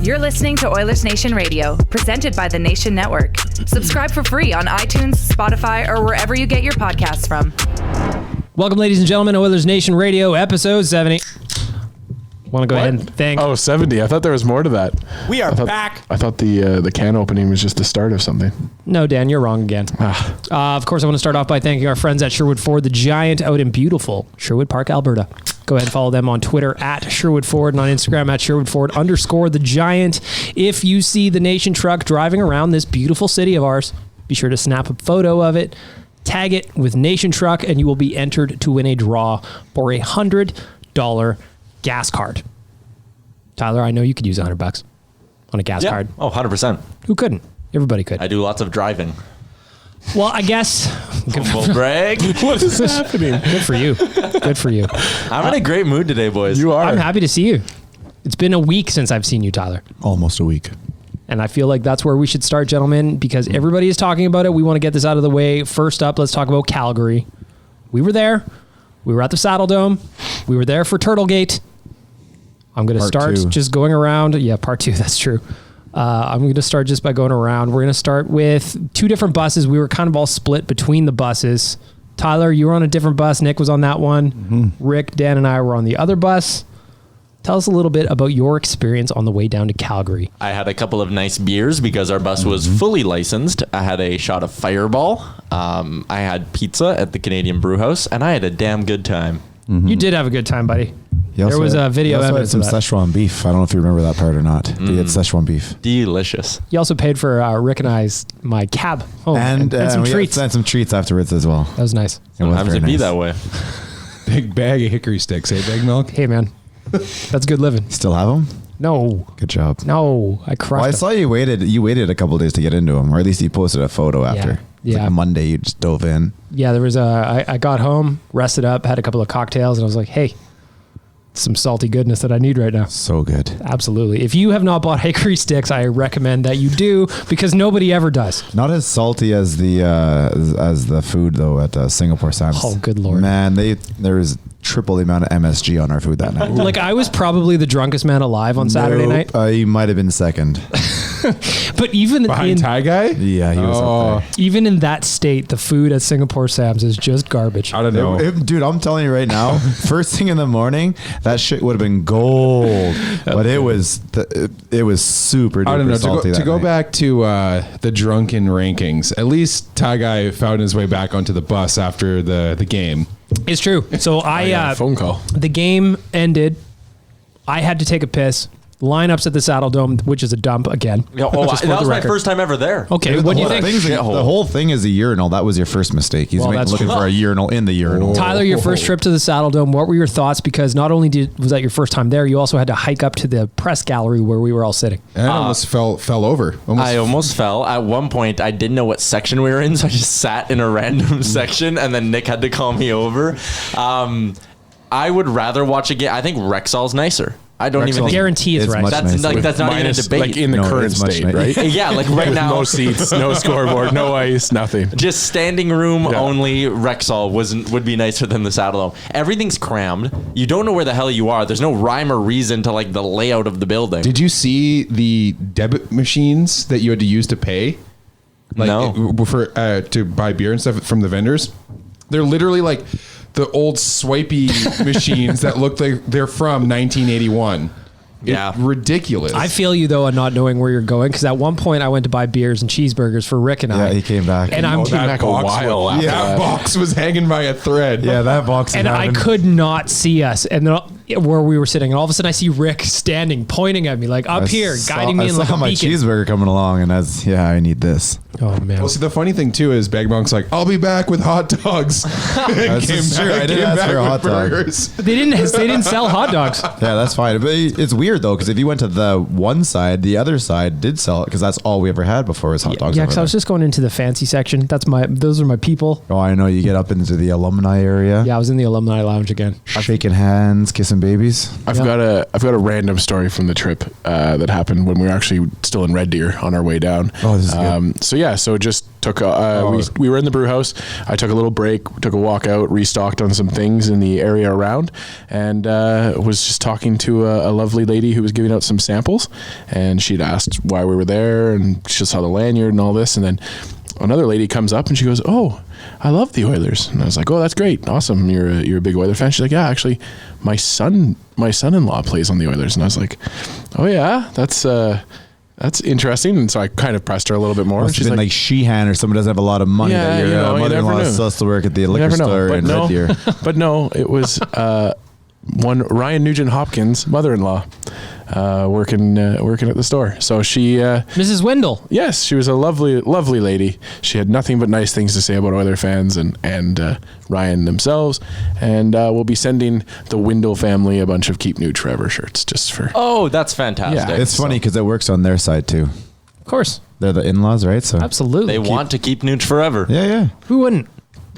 You're listening to Oilersnation Radio, presented by the Nation Network. Subscribe for free on iTunes, Spotify, or wherever you get your podcasts from. Welcome, ladies and gentlemen, to Oilersnation Radio, episode 70. Want to go ahead and thank... Oh, 70. I thought there was more to that. We are back. I thought the can opening was just the start of something. No, Dan, you're wrong again. Of course, I want to start off by thanking our friends at Sherwood Ford, the Giant, out in beautiful Sherwood Park, Alberta. Go ahead and follow them on Twitter at Sherwood Ford and on Instagram at Sherwood Ford _ the Giant. If you see the Nation truck driving around this beautiful city of ours, be sure to snap a photo of it, tag it with Nation Truck, and you will be entered to win a draw for a $100 gas card. Tyler, I know you could use $100 on a gas card. Oh, 100%. Who couldn't? Everybody could. I do lots of driving. Well, I guess. Humble brag. What is happening? Good for you. Good for you. I'm in a great mood today, boys. You are. I'm happy to see you. It's been a week since I've seen you, Tyler. Almost a week. And I feel like that's where we should start, gentlemen, because everybody is talking about it. We want to get this out of the way. First up, let's talk about Calgary. We were there. We were at the Saddle Dome. We were there for Turtlegate. I'm going to start just going around. Yeah, part 2. That's true. I'm going to start just by going around. We're going to start with 2 different buses. We were kind of all split between the buses. Tyler, you were on a different bus. Nick was on that one. Mm-hmm. Rick, Dan, and I were on the other bus. Tell us a little bit about your experience on the way down to Calgary. I had a couple of nice beers because our bus was fully licensed. I had a shot of Fireball. I had pizza at the Canadian Brew House, and I had a damn good time. Mm-hmm. You did have a good time, buddy. There was a video evidence of that. Szechuan beef. I don't know if you remember that part or not. You had Szechuan beef. Delicious. You also paid for Rick and my cab home and some treats. And some treats afterwards as well. That was nice. Sometimes it'd be that way. Big bag of hickory sticks, hey, Big Milk? Hey, man. That's good living. Still have them? No. Good job. No, I crushed I saw you waited a couple of days to get into them, or at least you posted a photo after. Yeah. Like a Monday, you just dove in. Yeah, there was I got home, rested up, had a couple of cocktails, and I was like, hey, some salty goodness that I need right now. So good. Absolutely. If you have not bought hickory sticks, I recommend that you do, because nobody ever does. Not as salty as the food though at Singapore Sam's. Oh, good Lord. Man, there was triple the amount of MSG on our food that night. Like, I was probably the drunkest man alive on Saturday night. You might have been second. But even behind Thai guy? Yeah, he was up there. Even in that state, the food at Singapore Sam's is just garbage. I don't know. Dude, I'm telling you right now, first thing in the morning, that shit would have been gold. But it was super duper I don't know. salty To go back to the drunken rankings, at least Thai guy found his way back onto the bus after the game. It's true. So phone call. The game ended. I had to take a piss. Lineups at the Saddle Dome, which is a dump again. Yeah, that was my first time ever there. Okay, what do you think? The whole thing is a urinal. That was your first mistake. He's looking for a urinal in the urinal. Tyler, your first trip to the Saddle Dome, what were your thoughts? Because not only was that your first time there, you also had to hike up to the press gallery where we were all sitting. And I almost fell over. I almost fell. At one point, I didn't know what section we were in, so I just sat in a random section, and then Nick had to call me over. I would rather watch a game. I think Rexall's nicer. I don't even think guarantee is right. That's not even a debate. Like in the current state, right? Yeah, like right now. No seats, no scoreboard, no ice, nothing. Just standing room only. Rexall would be nicer than the Saddle Dome. Everything's crammed. You don't know where the hell you are. There's no rhyme or reason to like the layout of the building. Did you see the debit machines that you had to use to pay? Like, no. To buy beer and stuff from the vendors? They're literally like the old swipey machines that look like they're from 1981. Yeah. Ridiculous. I feel you, though, on not knowing where you're going, because at one point I went to buy beers and cheesburgers for Rick and I. Yeah, he came back. And I'm back a while after that box was hanging by a thread. Yeah, that box. And I could not see us. And then where we were sitting, and all of a sudden I see Rick standing, pointing at me, like up here, guiding me in like a beacon. I saw my cheeseburger coming along, and I need this. Oh, man. Well, see, the funny thing, too, is Bag Monk's like, I'll be back with hot dogs. That's true. I didn't ask for a hot dog. They didn't sell hot dogs. Yeah, that's fine. But it's weird, though, because if you went to the one side, the other side did sell it, because that's all we ever had before was hot dogs. Yeah, because I was just going into the fancy section. Those are my people. Oh, I know. You get up into the alumni area. Yeah, I was in the alumni lounge again. Shaking hands, kissing babies. I've got a random story from the trip that happened when we were actually still in Red Deer on our way down. Oh, this is good. So just took we were in the brew house. I took a little break, took a walk out, restocked on some things in the area around, and was just talking to a lovely lady who was giving out some samples, and she'd asked why we were there, and she saw the lanyard and all this, and then another lady comes up and she goes, "Oh, I love the Oilers." And I was like, "Oh, that's great. Awesome. You're a big Oiler fan." She's like, "Yeah, actually my son-in-law plays on the Oilers." And I was like, "Oh yeah, that's interesting." And so I kind of pressed her a little bit more. Must And she's have been like Sheehan or someone doesn't have a lot of money Yeah, that your you know, you mother-in-law never is knew. supposed to work at the liquor never know. store in Red Deer. But no, it was one Ryan Nugent Hopkins' mother-in-law working at the store. So she Mrs. Wendell. yes, she was a lovely lady. She had nothing but nice things to say about Oiler fans and Ryan themselves, and we'll be sending the Wendell family a bunch of Keep Nuge Forever shirts just for Oh, that's fantastic. Yeah, It's funny because it works on their side too. Of course. They're the in-laws, right? So Absolutely. They want to keep Nuge forever. yeah. Who wouldn't?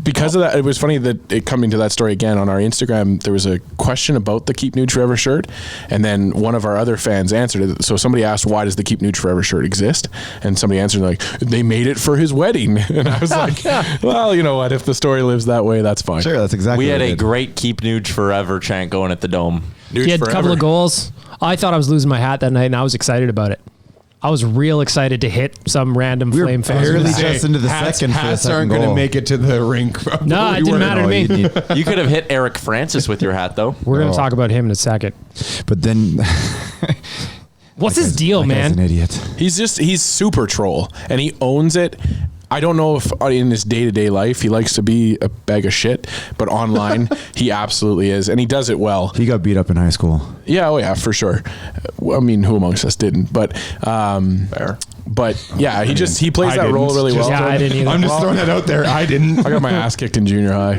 because of that. It was funny that it coming to that story again on our Instagram, there was a question about the Keep Nuge Forever shirt, and then one of our other fans answered it. So somebody asked, why does the Keep Nuge Forever shirt exist? And somebody answered like, they made it for his wedding. And I was like, well, you know what, if the story lives that way, that's fine. Sure, that's exactly We had what a it did. great Keep Nuge Forever chant going at the Dome. Nuge He had a forever. couple of goals. I thought I was losing my hat that night, and I was excited about it. I was real excited to hit some random We were Flame fan. barely Say, just into the second for the hats second aren't going to goal. make it to the rink. No, it didn't matter to me. You could have hit Eric Francis with your hat, though. We're going to talk about him in a second. But then, What's his deal, that guy's an man? idiot. He's super troll, and he owns it. I don't know if in his day-to-day life he likes to be a bag of shit, but online he absolutely is, and he does it well. He got beat up in high school. Yeah, oh yeah, for sure. I mean, who amongst us didn't? But fair. But yeah, he plays I that role didn't. really well. Yeah, I didn't either. I'm just throwing that out there. I didn't. I got my ass kicked in junior high.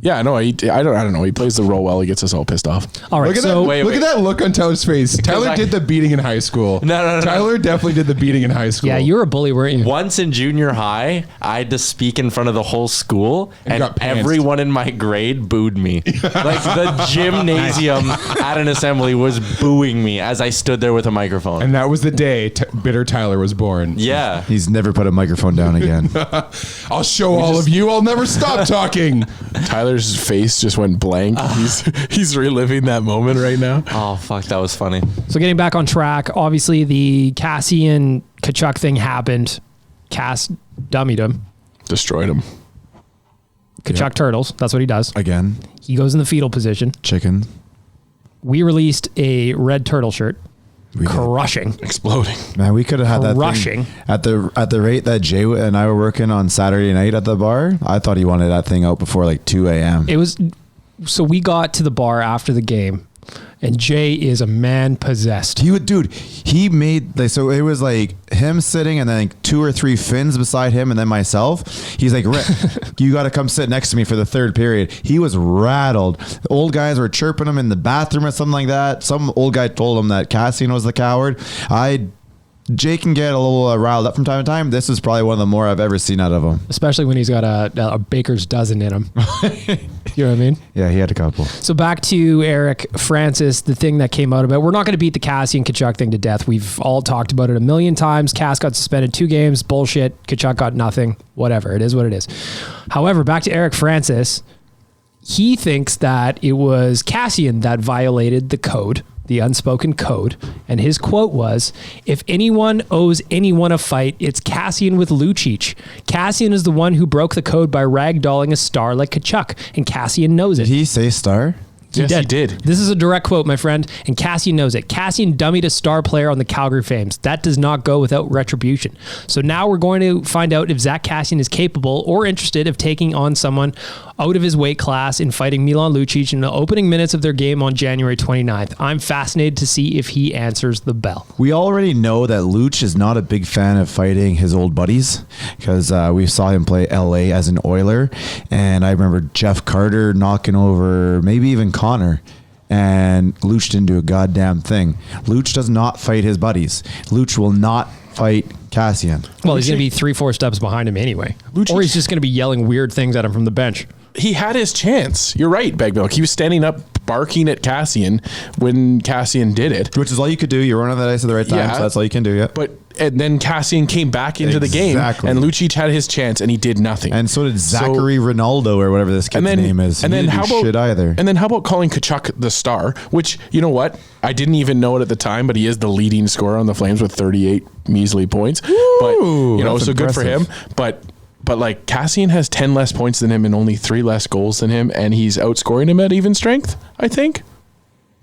Yeah, no, I don't know. He plays the role well. He gets us all pissed off. All right, Look at so that! Wait, look wait. at that look on Tyler's face. Tyler I- did the beating in high school. No. Tyler definitely did the beating in high school. yeah, you were a bully, weren't you? Once in junior high, I had to speak in front of the whole school, and got pantsed. everyone in my grade booed me. Like the gymnasium at an assembly was booing me as I stood there with a microphone. And that was the day bitter Tyler was born. Yeah. He's never put a microphone down again. I'll show all of you. I'll never stop talking. Tyler's face just went blank. He's reliving that moment right now. Oh, fuck, that was funny. So getting back on track, obviously the Kassian Kachuk thing happened. Cass dummied him. Destroyed him. Kachuk turtles. That's what he does. Again, He goes in the fetal position. chicken. We released a red turtle shirt. We did. Crushing. Exploding. Man, we could have had that Crushing. thing at the rate that Jay and I were working on Saturday night at the bar. I thought he wanted that thing out before like 2 a.m. It was, so we got to the bar after the game, and Jay is a man possessed. He made like, so it was like him sitting and then like 2 or 3 Finns beside him and then myself. He's like, Rick, you got to come sit next to me for the third period. He was rattled. The old guys were chirping him in the bathroom or something like that. Some old guy told him that Kassian was the coward. Jay can get a little riled up from time to time. This is probably one of the more I've ever seen out of him. Especially when he's got a baker's dozen in him. You know what I mean? Yeah, he had a couple. So back to Eric Francis, the thing that came out about, we're not going to beat the Kassian Kachuk thing to death. We've all talked about it a million times. Cass got suspended 2 games. Bullshit. Kachuk got nothing. Whatever. It is what it is. However, back to Eric Francis. He thinks that it was Kassian that violated the code, the unspoken code. And his quote was, if anyone owes anyone a fight, it's Kassian with Lucic. Kassian is the one who broke the code by ragdolling a star like Kachuk, and Kassian knows it. Did he say star? Yes, he did. This is a direct quote, my friend, and Kassian knows it. Kassian dummied a star player on the Calgary Flames. That does not go without retribution. So now we're going to find out if Zack Kassian is capable or interested of taking on someone out of his weight class in fighting Milan Lucic in the opening minutes of their game on January 29th. I'm fascinated to see if he answers the bell. We already know that Luch is not a big fan of fighting his old buddies because we saw him play LA as an Oiler. And I remember Jeff Carter knocking over maybe even Connor. And Luch didn't do a goddamn thing. Luch does not fight his buddies. Luch will not fight Kassian. Well, he's going to be 3-4 steps behind him anyway. Or he's just going to be yelling weird things at him from the bench. he had his chance. You're right, Beg Milk. He was standing up, barking at Kassian when Kassian did it. Which is all you could do. You run on that ice at the right time, so that's all you can do, yeah. And then Kassian came back into the game, and Lucic had his chance, and he did nothing. And so did Zachary Ronaldo, or whatever this kid's name is. And then how about shit either? And then how about calling Tkachuk the star? Which, you know what? I didn't even know it at the time, but he is the leading scorer on the Flames with 38 measly points. Woo, but you know, so impressive. Good for him. But like Kassian has 10 less points than him and only 3 less goals than him, and he's outscoring him at even strength, I think.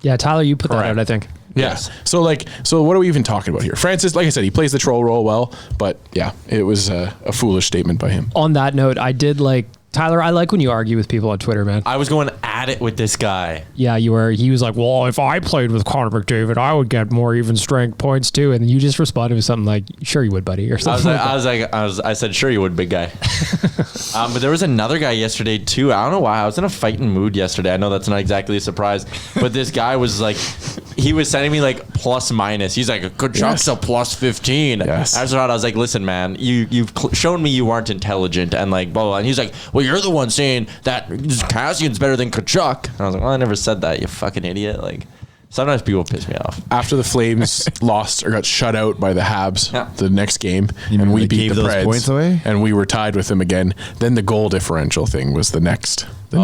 Yeah, Tyler, you put that out, I think. Yes. So what are we even talking about here? Francis, like I said, he plays the troll role well, but yeah, it was a foolish statement by him. On that note, I did like, Tyler, I like when you argue with people on Twitter, man. I was going at it with this guy. Yeah, you were. He was like, well, if I played with Connor McDavid, I would get more even strength points too. And you just responded with something like, sure you would, buddy, or something. I said, sure you would, big guy. But there was another guy yesterday too. I don't know why. I was in a fighting mood yesterday. I know that's not exactly a surprise, but this guy was like, he was sending me like plus minus. He's like, Kachuk's a plus 15. Yes. I was like, listen, man, you've shown me you aren't intelligent and like blah, blah, blah. And he's like, well, you're the one saying that Kassian's better than Tkachuk. And I was like, well, I never said that, you fucking idiot. Like, sometimes people piss me off. After the Flames lost or got shut out by the Habs the next game, You and mean we they beat gave the those Preds, points away? and we were tied with them again, then the goal differential thing was the next big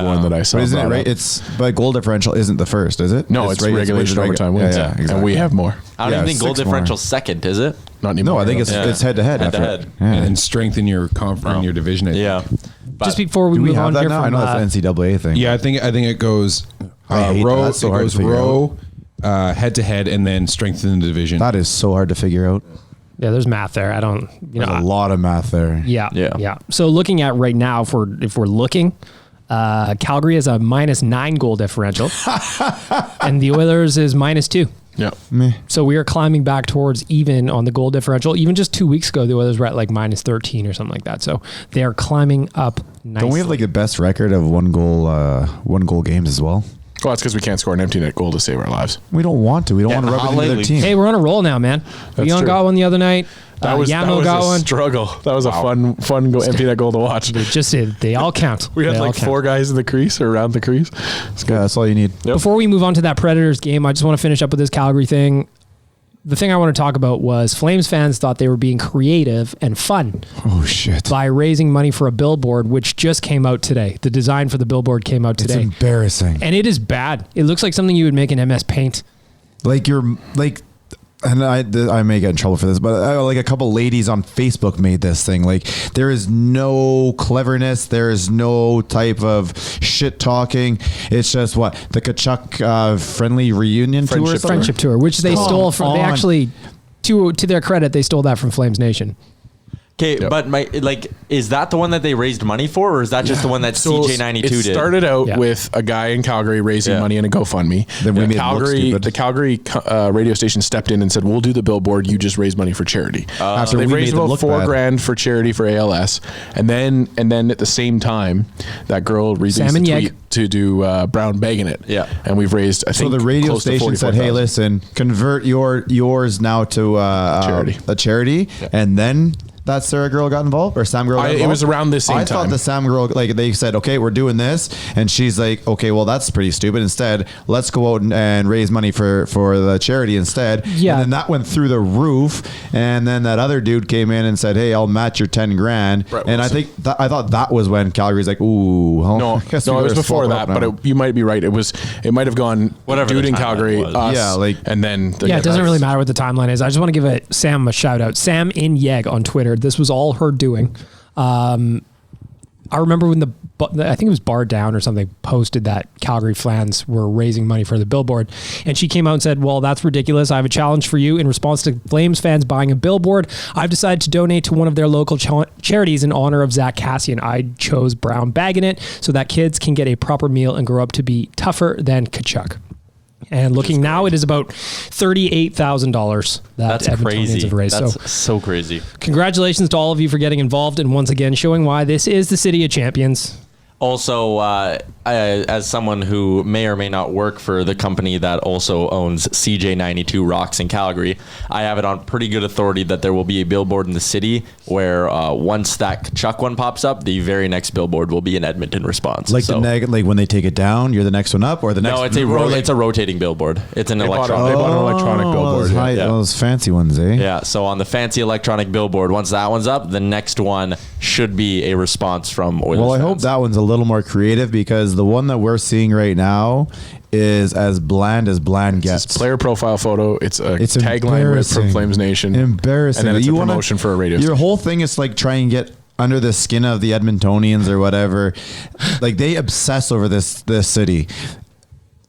one that I saw. But isn't it brought right? up. But goal differential isn't the first, is it? No, it's regulation overtime wins. Yeah, exactly. And we have more. I don't even think goal 6 more. differential's second, is it? Not anymore. No, I think it's head to head. Head-to-head. And strengthen your conference in your division. I think. Yeah. Just before we Do we move have on that here now? I from know that's an NCAA thing. Yeah, I think it goes I hate row. that. That's so it hard to goes figure row, head to head, and then strengthen the division. That is so hard to figure out. yeah, there's math there. I don't, There's a lot of math there. Yeah. So looking at right now, if we're looking, Calgary has a -9 goal differential, and the Oilers is -2. Yeah. So we are climbing back towards even on the goal differential. Even just 2 weeks ago, the Oilers were at like -13 or something like that. So they are climbing up nicely. Don't we have like the best record of one goal games as well? Well, that's because we can't score an empty net goal to save our lives. We don't want to. We don't want to rub it into their lately. team. Hey, we're on a roll now, man. Leon true. got one the other night. That was Yamo a struggle. That was a fun empty net goal to watch. Just they all count. We had They all like count. 4 guys in the crease or around the crease. Yeah, that's all you need. Yep. Before we move on to that Predators game, I just want to finish up with this Calgary thing. The thing I want to talk about was Flames fans thought they were being creative and fun Oh shit! by raising money for a billboard, which just came out today. The design for the billboard came out It's today. embarrassing. And it is bad. It looks like something you would make in MS Paint. Like and I may get in trouble for this, but like a couple ladies on Facebook made this thing. Like there is no cleverness, there is no type of shit talking. It's just the Tkachuk friendly reunion tour, or Friendship tour, which they stole from. They actually, to their credit, they stole that from Flames Nation. Okay, but is that the one that they raised money for, or is that just the one that CJ92 did? It started out with a guy in Calgary raising money in a GoFundMe. Then we made it look stupid. The Calgary radio station stepped in and said, "We'll do the billboard. You just raise money for charity." After They we raised made them about look $4,000 for charity for ALS, and then at the same time, that girl released Sam a and tweet Yeg. to do brown bagging it. Yeah, and we've raised. I think So the radio close to station said, "Hey, 44,000. listen, convert yours now to Charity. a charity," and then that Sarah girl got involved, or Sam girl got involved? It was around this same I time. thought the Sam girl, like they said, okay, we're doing this, and she's like, okay, well that's pretty stupid. Instead, let's go out and raise money for the charity instead. Yeah. And then that went through the roof, and then that other dude came in and said, hey, I'll match your $10,000. Brett And I Wilson. think I thought that was when Calgary's like, ooh, well, No, I guess we it was better before slope that, up now. but you might be right. It might have gone Whatever dude the in timeline Calgary, was. us, Yeah, like- and then Yeah, it doesn't really matter what the timeline is. I just want to give Sam a shout out. Sam in Yeg on Twitter. This was all her doing. I remember when I think it was Bar Down or something posted that Calgary fans were raising money for the billboard, and she came out and said, well, that's ridiculous. I have a challenge for you. In response to Flames fans buying a billboard, I've decided to donate to one of their local charities in honor of Zack Kassian. I chose Brown Bagging It so that kids can get a proper meal and grow up to be tougher than Tkachuk. And looking now, it is about $38,000 that That's Edmontonians crazy. have raised. That's so crazy. Congratulations to all of you for getting involved and once again showing why this is the city of champions. Also, as someone who may or may not work for the company that also owns CJ92 Rocks in Calgary, I have it on pretty good authority that there will be a billboard in the city where once that Kachuk one pops up, the very next billboard will be an Edmonton response. Like like when they take it down, you're the next one up, or the next. No, it's a rotating billboard. It's an electronic. They bought an electronic billboard. Those fancy ones, eh? Yeah. So on the fancy electronic billboard, once that one's up, the next one should be a response from Oilers. Well, I fans. hope that one's a little more creative, because the one that we're seeing right now is as bland gets. It's player profile photo. It's a It's tagline ripped from embarrassing. Flames Nation. Embarrassing. And then it's You a wanna- promotion for a radio Your station. whole thing is like try and get under the skin of the Edmontonians or whatever. Like they obsess over this city.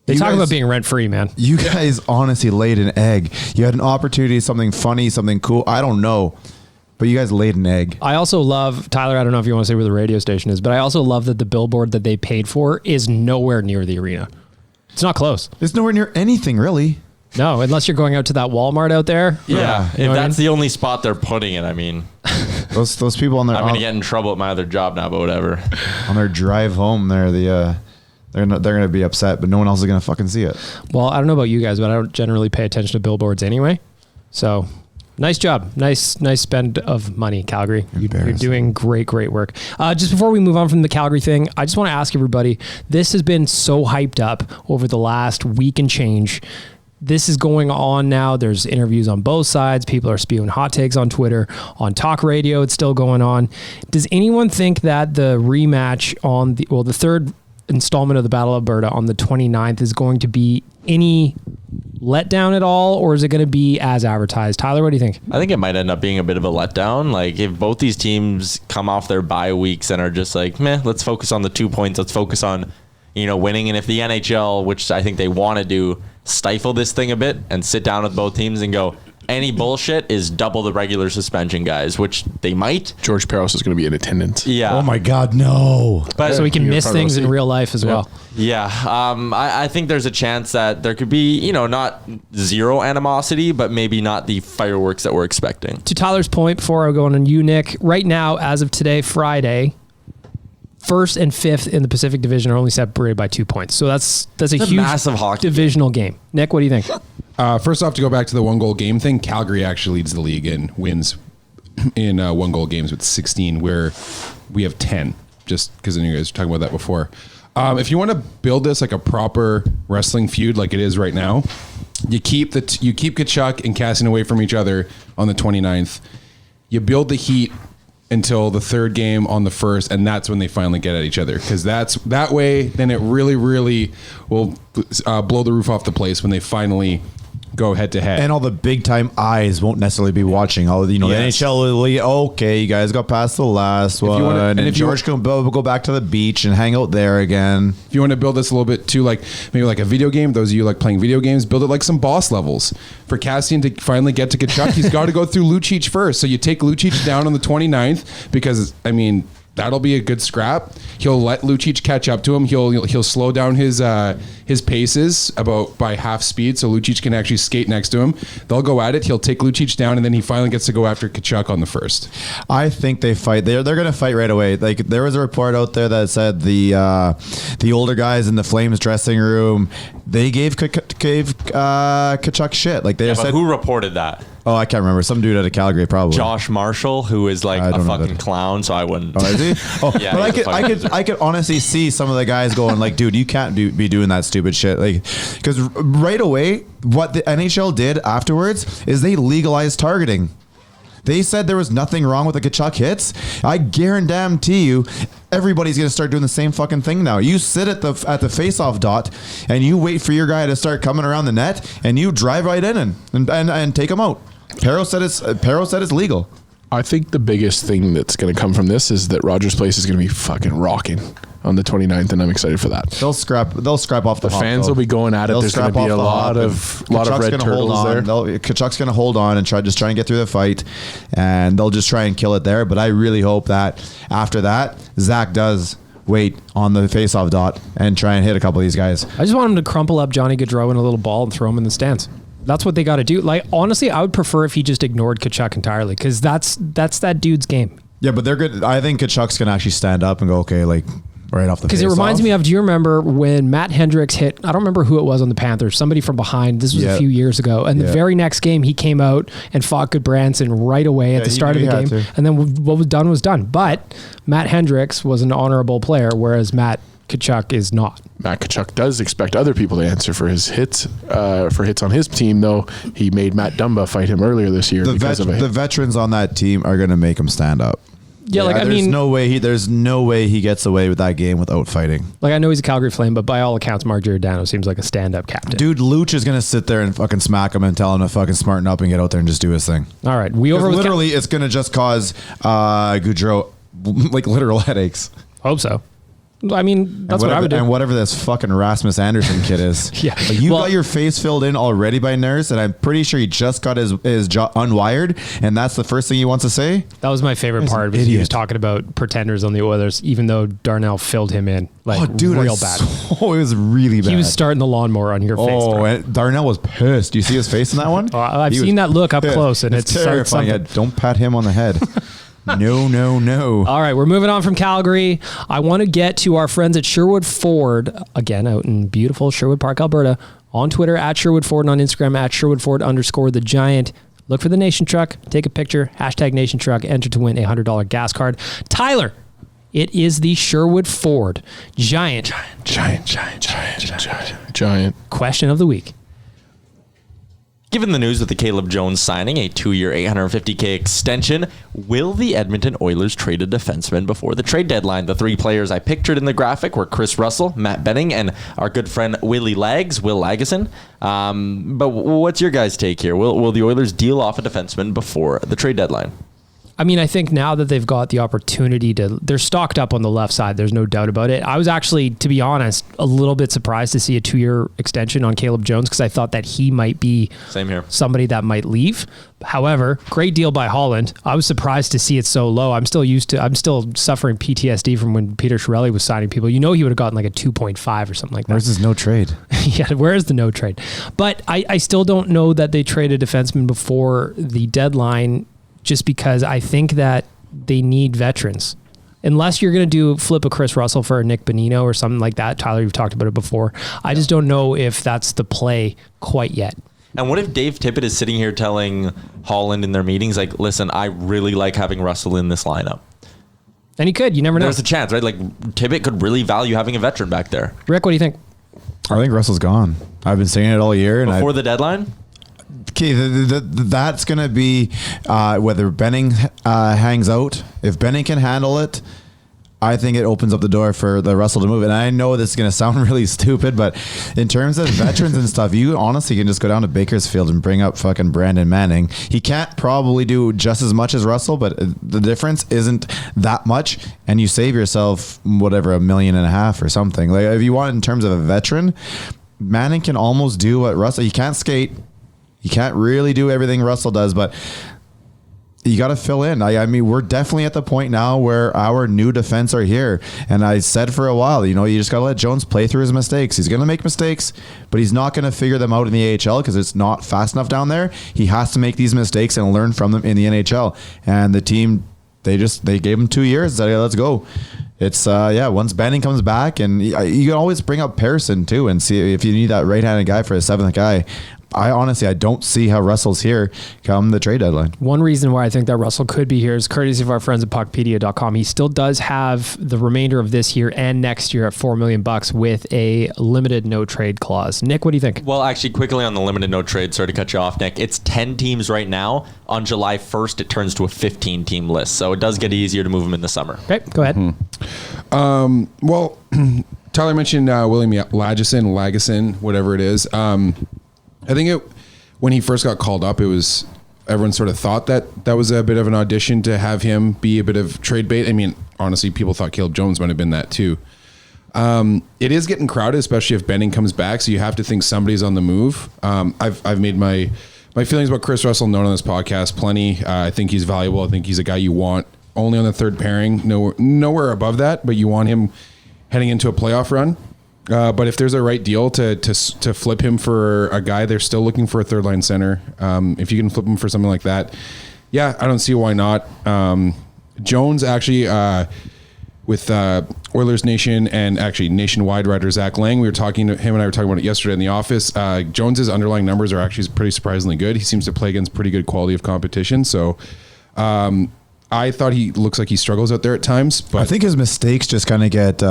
They You talk guys- about being rent free, man. You guys honestly laid an egg. You had an opportunity, something funny, something cool. I don't know. But you guys laid an egg. I also love, Tyler, I don't know if you want to say where the radio station is, but I also love that the billboard that they paid for is nowhere near the arena. It's not close. It's nowhere near anything, really. No, unless you're going out to that Walmart out there. Yeah, You know if what I that's mean? the only spot they're putting it, I mean, Those people on their I'm gonna get in trouble at my other job now, but whatever. on their drive home, they're gonna be upset, but no one else is gonna fucking see it. Well, I don't know about you guys, but I don't generally pay attention to billboards anyway. So nice job. Nice spend of money, Calgary. You're doing great work. Just before we move on from the Calgary thing, I just want to ask everybody, this has been so hyped up over the last week and change. This is going on now. There's interviews on both sides. People are spewing hot takes on Twitter. On talk radio, it's still going on. Does anyone think that the rematch on the third installment of the Battle of Alberta on the 29th is going to be any letdown at all, or is it going to be as advertised? Tyler, what do you think? I think it might end up being a bit of a letdown. Like if both these teams come off their bye weeks and are just like, meh, let's focus on the 2 points. Let's focus on, winning. And if the NHL, which I think they want to do, stifle this thing a bit and sit down with both teams and go, any bullshit is double the regular suspension, guys, which they might. George Peros is going to be in attendance. Yeah. Oh my God, no! But So we can You're miss part of things the in real life as well. yeah, I think there's a chance that there could be, not zero animosity, but maybe not the fireworks that we're expecting. To Tyler's point, before I go on you, Nick, right now, as of today, Friday, 1st and 5th in the Pacific Division are only separated by 2 points. So that's a huge massive hockey divisional game. Nick, what do you think? First off, to go back to the 1 goal game thing, Calgary actually leads the league in wins in 1 goal games with 16, where we have 10, just because you guys were talking about that before. If you want to build this like a proper wrestling feud like it is right now, you keep Kachuk and Kassian away from each other on the 29th. You build the heat until the 3rd game on the 1st, and that's when they finally get at each other, because that way then it really will blow the roof off the place when they finally go head to head. And all the big time eyes won't necessarily be watching. All the NHL will be, okay, you guys got past the last one, and George can go back to the beach and hang out there again. If you want to build this a little bit too, like maybe like a video game, those of you like playing video games, build it like some boss levels. For Kassian to finally get to Kachuk, he's got to go through Lucic first. So you take Lucic down on the 29th, because that'll be a good scrap. He'll let Lucic catch up to him. He'll slow down his paces by half speed, so Lucic can actually skate next to him. They'll go at it. He'll take Lucic down, and then he finally gets to go after Kachuk on the 1st. I think they fight. They're going to fight right away. Like there was a report out there that said the older guys in the Flames dressing room, they gave Kachuk shit. Like they But said, who reported that? oh, I can't remember. Some dude out of Calgary, probably. Josh Marshall, who is like I a don't know fucking that. clown, so I wouldn't. Oh, is he? Oh, Yeah, but he's a fucking- I could honestly see some of the guys going like, dude, you can't be doing that stupid shit. Like, because right away, what the NHL did afterwards is they legalized targeting. They said there was nothing wrong with the Kachuk hits. I guarantee you, everybody's gonna start doing the same fucking thing now. You sit at the face-off dot and you wait for your guy to start coming around the net, and you drive right in and take him out. Perro said it's legal. I think the biggest thing that's going to come from this is that Rogers Place is going to be fucking rocking on the 29th, and I'm excited for that. They'll scrap off the The hop, fans though. will be going at it. They'll There's going to scrap be off a the lot hop, of and red Kachuk's gonna turtles hold there. on. Kachuk's going to hold on and try and get through the fight, and they'll just try and kill it there. But I really hope that after that, Zach does wait on the face-off dot and try and hit a couple of these guys. I just want him to crumple up Johnny Gaudreau in a little ball and throw him in the stands. That's what they got to do. Like, honestly, I would prefer if he just ignored Kachuk entirely, because that's that dude's game. Yeah, but they're good. I think Kachuk's going to actually stand up and go, okay, like, right off the Because it reminds me of, do you remember when Matt Hendricks hit, I don't remember who it was on the Panthers, somebody from behind. This was a few years ago. And the very next game, he came out and fought Goodbranson right away at the start of the game. And then what was done was done. But Matt Hendricks was an honorable player, whereas Matt Tkachuk is not. Matt Tkachuk does expect other people to answer for his hits, on his team, though he made Matt Dumba fight him earlier this year because of it. The veterans on that team are going to make him stand up. Yeah, like, I there's mean, there's no way he gets away with that game without fighting. Like, I know he's a Calgary Flame, but by all accounts, Mark Giordano seems like a stand-up captain. Dude, Luch is going to sit there and fucking smack him and tell him to fucking smarten up and get out there and just do his thing. All right. We over with literally, it's going to just cause Goudreau, like, literal headaches. Hope so. I mean, that's what I would do. And whatever this fucking Rasmus Anderson kid is. Yeah. Like, you got your face filled in already by Nurse, and I'm pretty sure he just got his jaw unwired, and that's the first thing he wants to say. That was my favorite part, because he was talking about pretenders on the Oilers, even though Darnell filled him in. Like, real bad. It was really bad. He was starting the lawnmower on your face. Oh, and Darnell was pissed. Do you see his face in that one? I've seen that look up close, and it's terrifying. Yeah, don't pat him on the head. No. All right, we're moving on from Calgary. I want to get to our friends at Sherwood Ford, again, out in beautiful Sherwood Park, Alberta, on Twitter, at Sherwood Ford, and on Instagram, at Sherwood Ford _the Giant. Look for the Nation Truck, take a picture, #Nation Truck, enter to win a $100 gas card. Tyler, it is the Sherwood Ford Giant. Question of the week. Given the news of the Caleb Jones signing, a 2-year, $850K extension, will the Edmonton Oilers trade a defenseman before the trade deadline? The three players I pictured in the graphic were Chris Russell, Matt Benning, and our good friend Will Lagesson. But what's your guys' take here? Will the Oilers deal off a defenseman before the trade deadline? I mean, I think now that they've got the opportunity they're stocked up on the left side. There's no doubt about it. I was actually, to be honest, a little bit surprised to see a 2-year extension on Caleb Jones, because I thought that he might be somebody that might leave. However, great deal by Holland. I was surprised to see it so low. I'm still suffering PTSD from when Peter Chiarelli was signing people. You know, he would have gotten like a 2.5 or something like that. Where's his no trade? Yeah, where's the no trade? But I still don't know that they traded a defenseman before the deadline, just because I think that they need veterans. Unless you're going to flip a Chris Russell for a Nick Bonino or something like that. Tyler, you've talked about it before. I just don't know if that's the play quite yet. And what if Dave Tippett is sitting here telling Holland in their meetings, like, listen, I really like having Russell in this lineup? And he could. You never know. There's a chance, right? Like, Tippett could really value having a veteran back there. Rick, what do you think? I think Russell's gone. I've been saying it all year. Before the deadline? Okay, that's going to be whether Benning hangs out. If Benning can handle it, I think it opens up the door for the Russell to move. And I know this is going to sound really stupid, but in terms of veterans and stuff, you honestly can just go down to Bakersfield and bring up fucking Brandon Manning. He can't probably do just as much as Russell, but the difference isn't that much. And you save yourself, whatever, $1.5 million or something. Like, if you want in terms of a veteran, Manning can almost do what Russell, he can't skate. You can't really do everything Russell does, but you got to fill in. I mean, we're definitely at the point now where our new defense are here. And I said for a while, you just got to let Jones play through his mistakes. He's going to make mistakes, but he's not going to figure them out in the AHL because it's not fast enough down there. He has to make these mistakes and learn from them in the NHL. And the team, they gave him 2 years. Said, let's go. It's once Benning comes back, and you can always bring up Pearson too and see if you need that right-handed guy for a seventh guy. I honestly don't see how Russell's here come the trade deadline. One reason why I think that Russell could be here is courtesy of our friends at puckpedia.com. He still does have the remainder of this year and next year at $4 million with a limited no trade clause. Nick, what do you think? Well, actually, quickly on the limited no trade, sorry to cut you off, Nick. It's 10 teams right now. On July 1st, it turns to a 15-team list. So it does get easier to move them in the summer. Okay, go ahead. Mm-hmm. Well, Tyler mentioned William Lagesson, whatever it is. I think when he first got called up, everyone sort of thought that was a bit of an audition to have him be a bit of trade bait. I mean, honestly, people thought Caleb Jones might have been that too. It is getting crowded, especially if Benning comes back. So you have to think somebody's on the move. I've made my feelings about Chris Russell known on this podcast plenty. I think he's valuable. I think he's a guy you want only on the third pairing, nowhere above that, but you want him heading into a playoff run. But if there's a right deal to flip him for a guy, they're still looking for a third line center. If you can flip him for something like that, I don't see why not. Jones actually, with Oilers Nation and actually nationwide writer Zach Lang. We were talking to him and I were talking about it yesterday in the office. Jones's underlying numbers are actually pretty surprisingly good. He seems to play against pretty good quality of competition. So I thought he looks like he struggles out there at times, but I think his mistakes just kind of get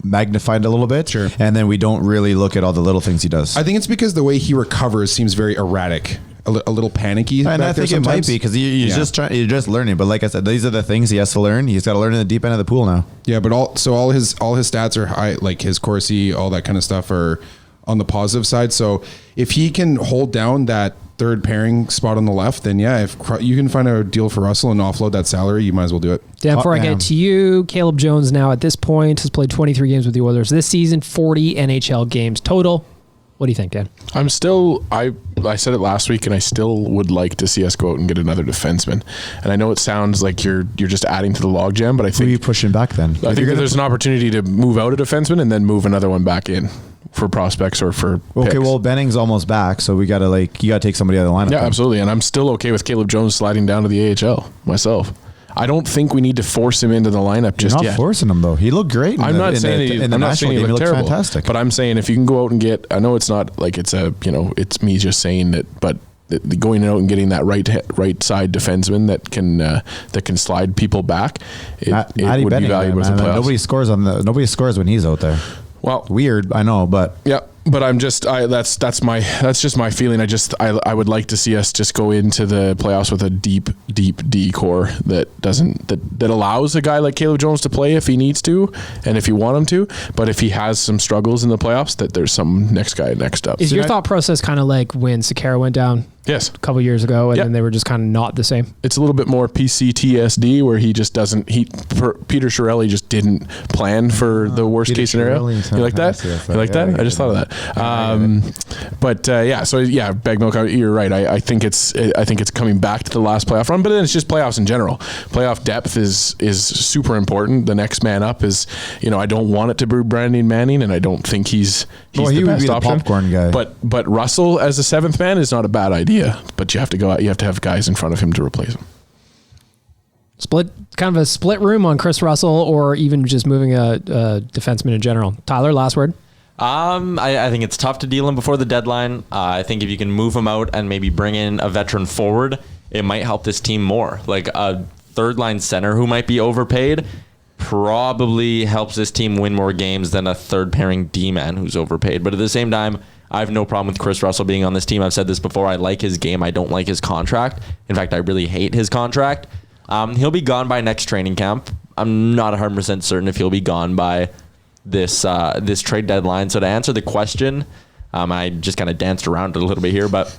magnified a little bit. Sure. And then we don't really look at all the little things he does. I think it's because the way he recovers seems very erratic. A little panicky. And I think it might be because you're just learning. But like I said, these are the things he has to learn. He's got to learn in the deep end of the pool now. Yeah, but all his stats are high, like his Corsi, all that kind of stuff are on the positive side. So if he can hold down that third pairing spot on the left, then yeah, if you can find a deal for Russell and offload that salary, you might as well do it. Dan, before I get to you, Caleb Jones now at this point has played 23 games with the Oilers this season, 40 NHL games total. What do you think, Dan? I said it last week, and I still would like to see us go out and get another defenseman. And I know it sounds like you're just adding to the logjam, but I think... Who are you pushing back then? I think there's an opportunity to move out a defenseman and then move another one back in for prospects or for picks. Well, Benning's almost back, so you got to take somebody out of the lineup. Yeah, absolutely. And I'm still okay with Caleb Jones sliding down to the AHL myself. I don't think we need to force him into the lineup just yet. You're not forcing him, though. He looked great. I'm not saying he looked terrible. Fantastic. But I'm saying if you can go out and get, I know it's not like it's it's me just saying that, but going out and getting that right side defenseman that can slide people back, it would be valuable in the playoffs. Nobody scores when he's out there. Well, weird, I know, but yeah. But I'm just that's just my feeling. I would like to see us just go into the playoffs with a deep D core that allows a guy like Caleb Jones to play if he needs to and if you want him to. But if he has some struggles in the playoffs, that there's some next guy next up. Is your thought process kind of like when Sakara went down? Yes. A couple years ago, and then they were just kind of not the same. It's a little bit more PCTSD where he just doesn't. Peter Chiarelli just didn't plan for the worst case scenario. You like that? You like that? I just thought of that. Bag Milk, you're right. I think it's coming back to the last playoff run, but then it's just playoffs in general. Playoff depth is super important. The next man up is, I don't want it to be Brandon Manning, and I don't think he's the best would be the option. Popcorn guy. But Russell as a seventh man is not a bad idea. But you have to go out. You have to have guys in front of him to replace him. Kind of a split room on Chris Russell, or even just moving a defenseman in general. Tyler, last word. I think it's tough to deal him before the deadline. I think if you can move him out and maybe bring in a veteran forward, it might help this team more. Like a third line center who might be overpaid probably helps this team win more games than a third pairing D-man who's overpaid. But at the same time, I have no problem with Chris Russell being on this team. I've said this before. I like his game. I don't like his contract. In fact, I really hate his contract. He'll be gone by next training camp. I'm not 100% certain if he'll be gone by this trade deadline. So to answer the question, I just kind of danced around it a little bit here, but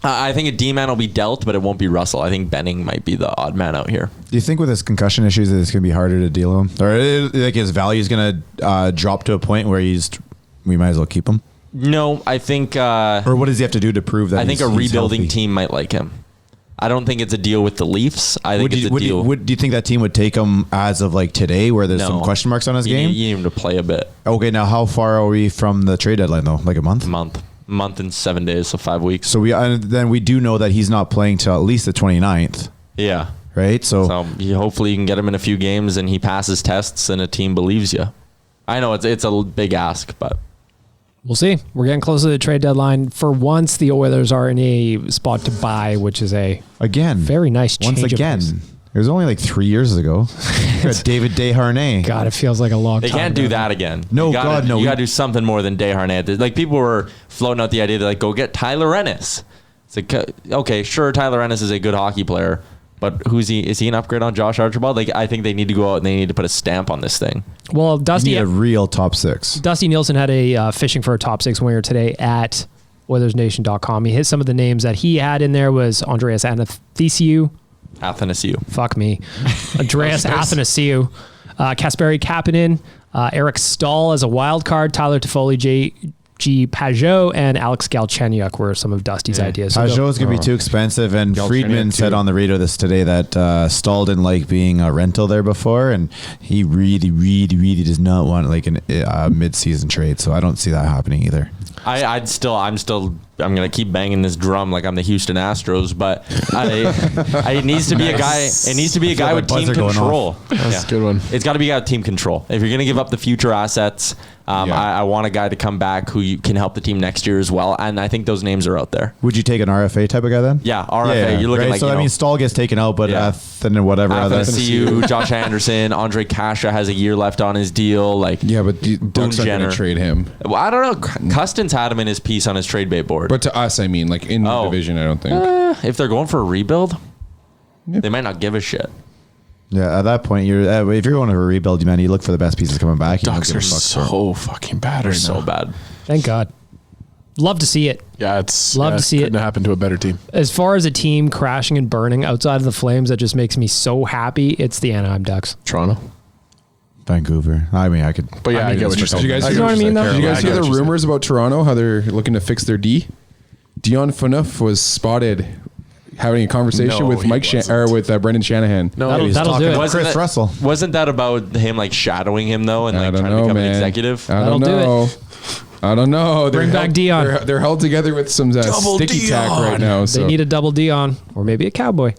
I think a D-man will be dealt, but it won't be Russell. I think Benning might be the odd man out here. Do you think with his concussion issues that it's going to be harder to deal with him? Or like his value is going to drop to a point where we might as well keep him? No, I think... or what does he have to do to prove that I think a rebuilding team might like him. I don't think it's a deal with the Leafs. I think it's a deal... Do you think that team would take him as of like today where there's some question marks on his game? You need him to play a bit. Okay, now how far are we from the trade deadline though? Like a month? Month and 7 days, so 5 weeks. So then we do know that he's not playing till at least the 29th. Yeah. Right? So hopefully you can get him in a few games and he passes tests and a team believes you. I know it's a big ask, but... We'll see. We're getting close to the trade deadline. For once, the Oilers are in a spot to buy, which is a very nice change. Once again, it was only like 3 years ago. Got David Desharnais. God, it feels like a long time. They can't do that again. No. You got to do something more than Desharnais. Like people were floating out the idea that go get Tyler Ennis. It's like, okay, sure, Tyler Ennis is a good hockey player, but who's he? Is he an upgrade on Josh Archibald? Like I think they need to go out and they need to put a stamp on this thing. Well, Dusty need a real top six. Dusty Nielsen had a fishing for a top six winner today at OilersNation.com. He hit some of the names that he had in there was Andreas Athanasiou. Fuck me. Andreas Athanasiou. Kasperi Kapanen. Eric Stahl as a wild card. Tyler Toffoli, G. Pajot, and Alex Galchenyuk were some of Dusty's ideas. Pajot is going to be too expensive, and Friedman said on the radio today that Stahl didn't like being a rental there before, and he really, really, really does not want like a mid-season trade. So I don't see that happening either. I'm still I'm gonna keep banging this drum like I'm the Houston Astros, but it needs to be a guy. It needs to be a guy with team control. That's a good one. It's got to be a guy with team control. If you're gonna give up the future assets, I want a guy to come back who can help the team next year as well. And I think those names are out there. Would you take an RFA type of guy then? Yeah, RFA. You're looking right? like So I mean, Stahl gets taken out, but and whatever. FNCU, Josh Anderson, Andre Kasha has a year left on his deal. Like, Yeah, but Ducks aren't going to trade him. Well, I don't know. Custon's had him in his piece on his trade bait board. But to us, I mean, like in the division, I don't think. If they're going for a rebuild, they might not give a shit. Yeah, at that point, if you're going to a rebuild, man, you look for the best pieces coming back. Ducks are so fucking bad. They're so bad. Thank God. Love to see it. Yeah, it's love to see it. Couldn't happen to a better team. As far as a team crashing and burning outside of the Flames, that just makes me so happy. It's the Anaheim Ducks. Toronto, Vancouver. I mean, I could. But yeah, I get what you're saying. Did you guys You know what I mean, though? Did you guys hear I get the what you're rumors about Toronto? How they're looking to fix their D. Dion Phaneuf was spotted having a conversation No, with he wasn't. with Brendan Shanahan. No, That'll- he's that'll talking do it. about Chris Russell. Wasn't that about him like shadowing him though, and I like don't trying know, to become man. an executive? I don't That'll do know. I don't know. Bring back Dion. They're held together with some sticky tack right now. So They need a double D on, or maybe a cowboy.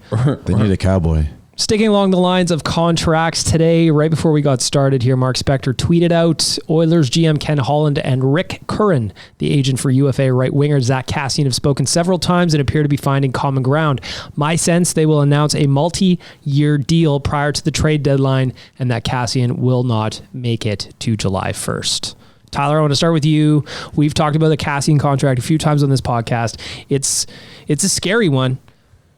They need a cowboy. Sticking along the lines of contracts today, right before we got started here, Mark Spector tweeted out Oilers GM Ken Holland and Rick Curran, the agent for UFA right winger Zack Kassian, have spoken several times and appear to be finding common ground. My sense, they will announce a multi-year deal prior to the trade deadline, and that Kassian will not make it to July 1st. Tyler, I want to start with you. We've talked about the Kassian contract a few times on this podcast. It's a scary one.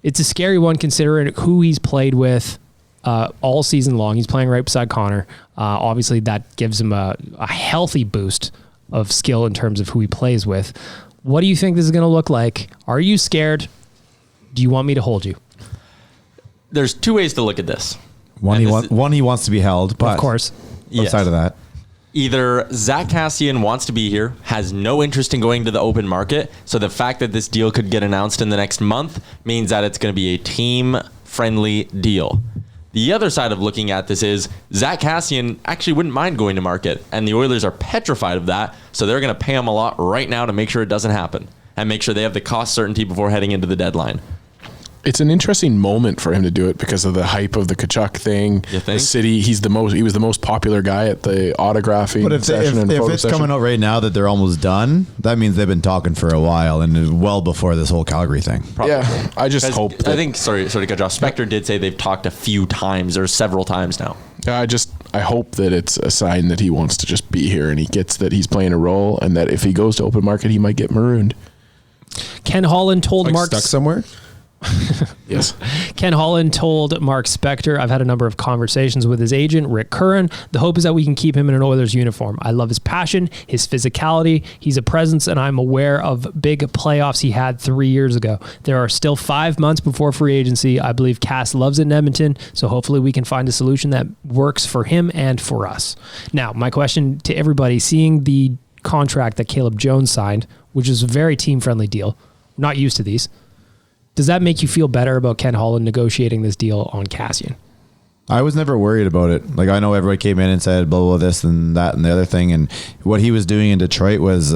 It's a scary one considering who he's played with all season long. He's playing right beside Connor. Obviously, that gives him a healthy boost of skill in terms of who he plays with. What do you think this is going to look like? Are you scared? Do you want me to hold you? There's two ways to look at this. One, he wants to be held, but Of course. outside of that, Either Zack Kassian wants to be here, has no interest in going to the open market, so the fact that this deal could get announced in the next month means that it's going to be a team-friendly deal. The other side of looking at this is Zack Kassian actually wouldn't mind going to market, and the Oilers are petrified of that, so they're going to pay him a lot right now to make sure it doesn't happen and make sure they have the cost certainty before heading into the deadline. It's an interesting moment for him to do it because of the hype of the Kachuk thing. You think? The city, he was the most popular guy at the autographing but if session and photo it's session. coming out right now that they're almost done, that means they've been talking for a while and well before this whole Calgary thing. Probably. Yeah, I just hope. I think, sorry to cut you off. Spector did say they've talked a few times or several times now. I hope that it's a sign that he wants to just be here and he gets that he's playing a role and that if he goes to open market, he might get marooned. Ken Holland told Mark stuck somewhere. Yes. Ken Holland told Mark Spector, I've had a number of conversations with his agent, Rick Curran. The hope is that we can keep him in an Oilers uniform. I love his passion, his physicality. He's a presence, and I'm aware of big playoffs he had 3 years ago. There are still 5 months before free agency. I believe Cass loves it in Edmonton, so hopefully we can find a solution that works for him and for us. Now, my question to everybody, seeing the contract that Caleb Jones signed, which is a very team-friendly deal, not used to these, does that make you feel better about Ken Holland negotiating this deal on Kassian? I was never worried about it. Like, I know everybody came in and said blah, blah, this and that and the other thing. And what he was doing in Detroit was,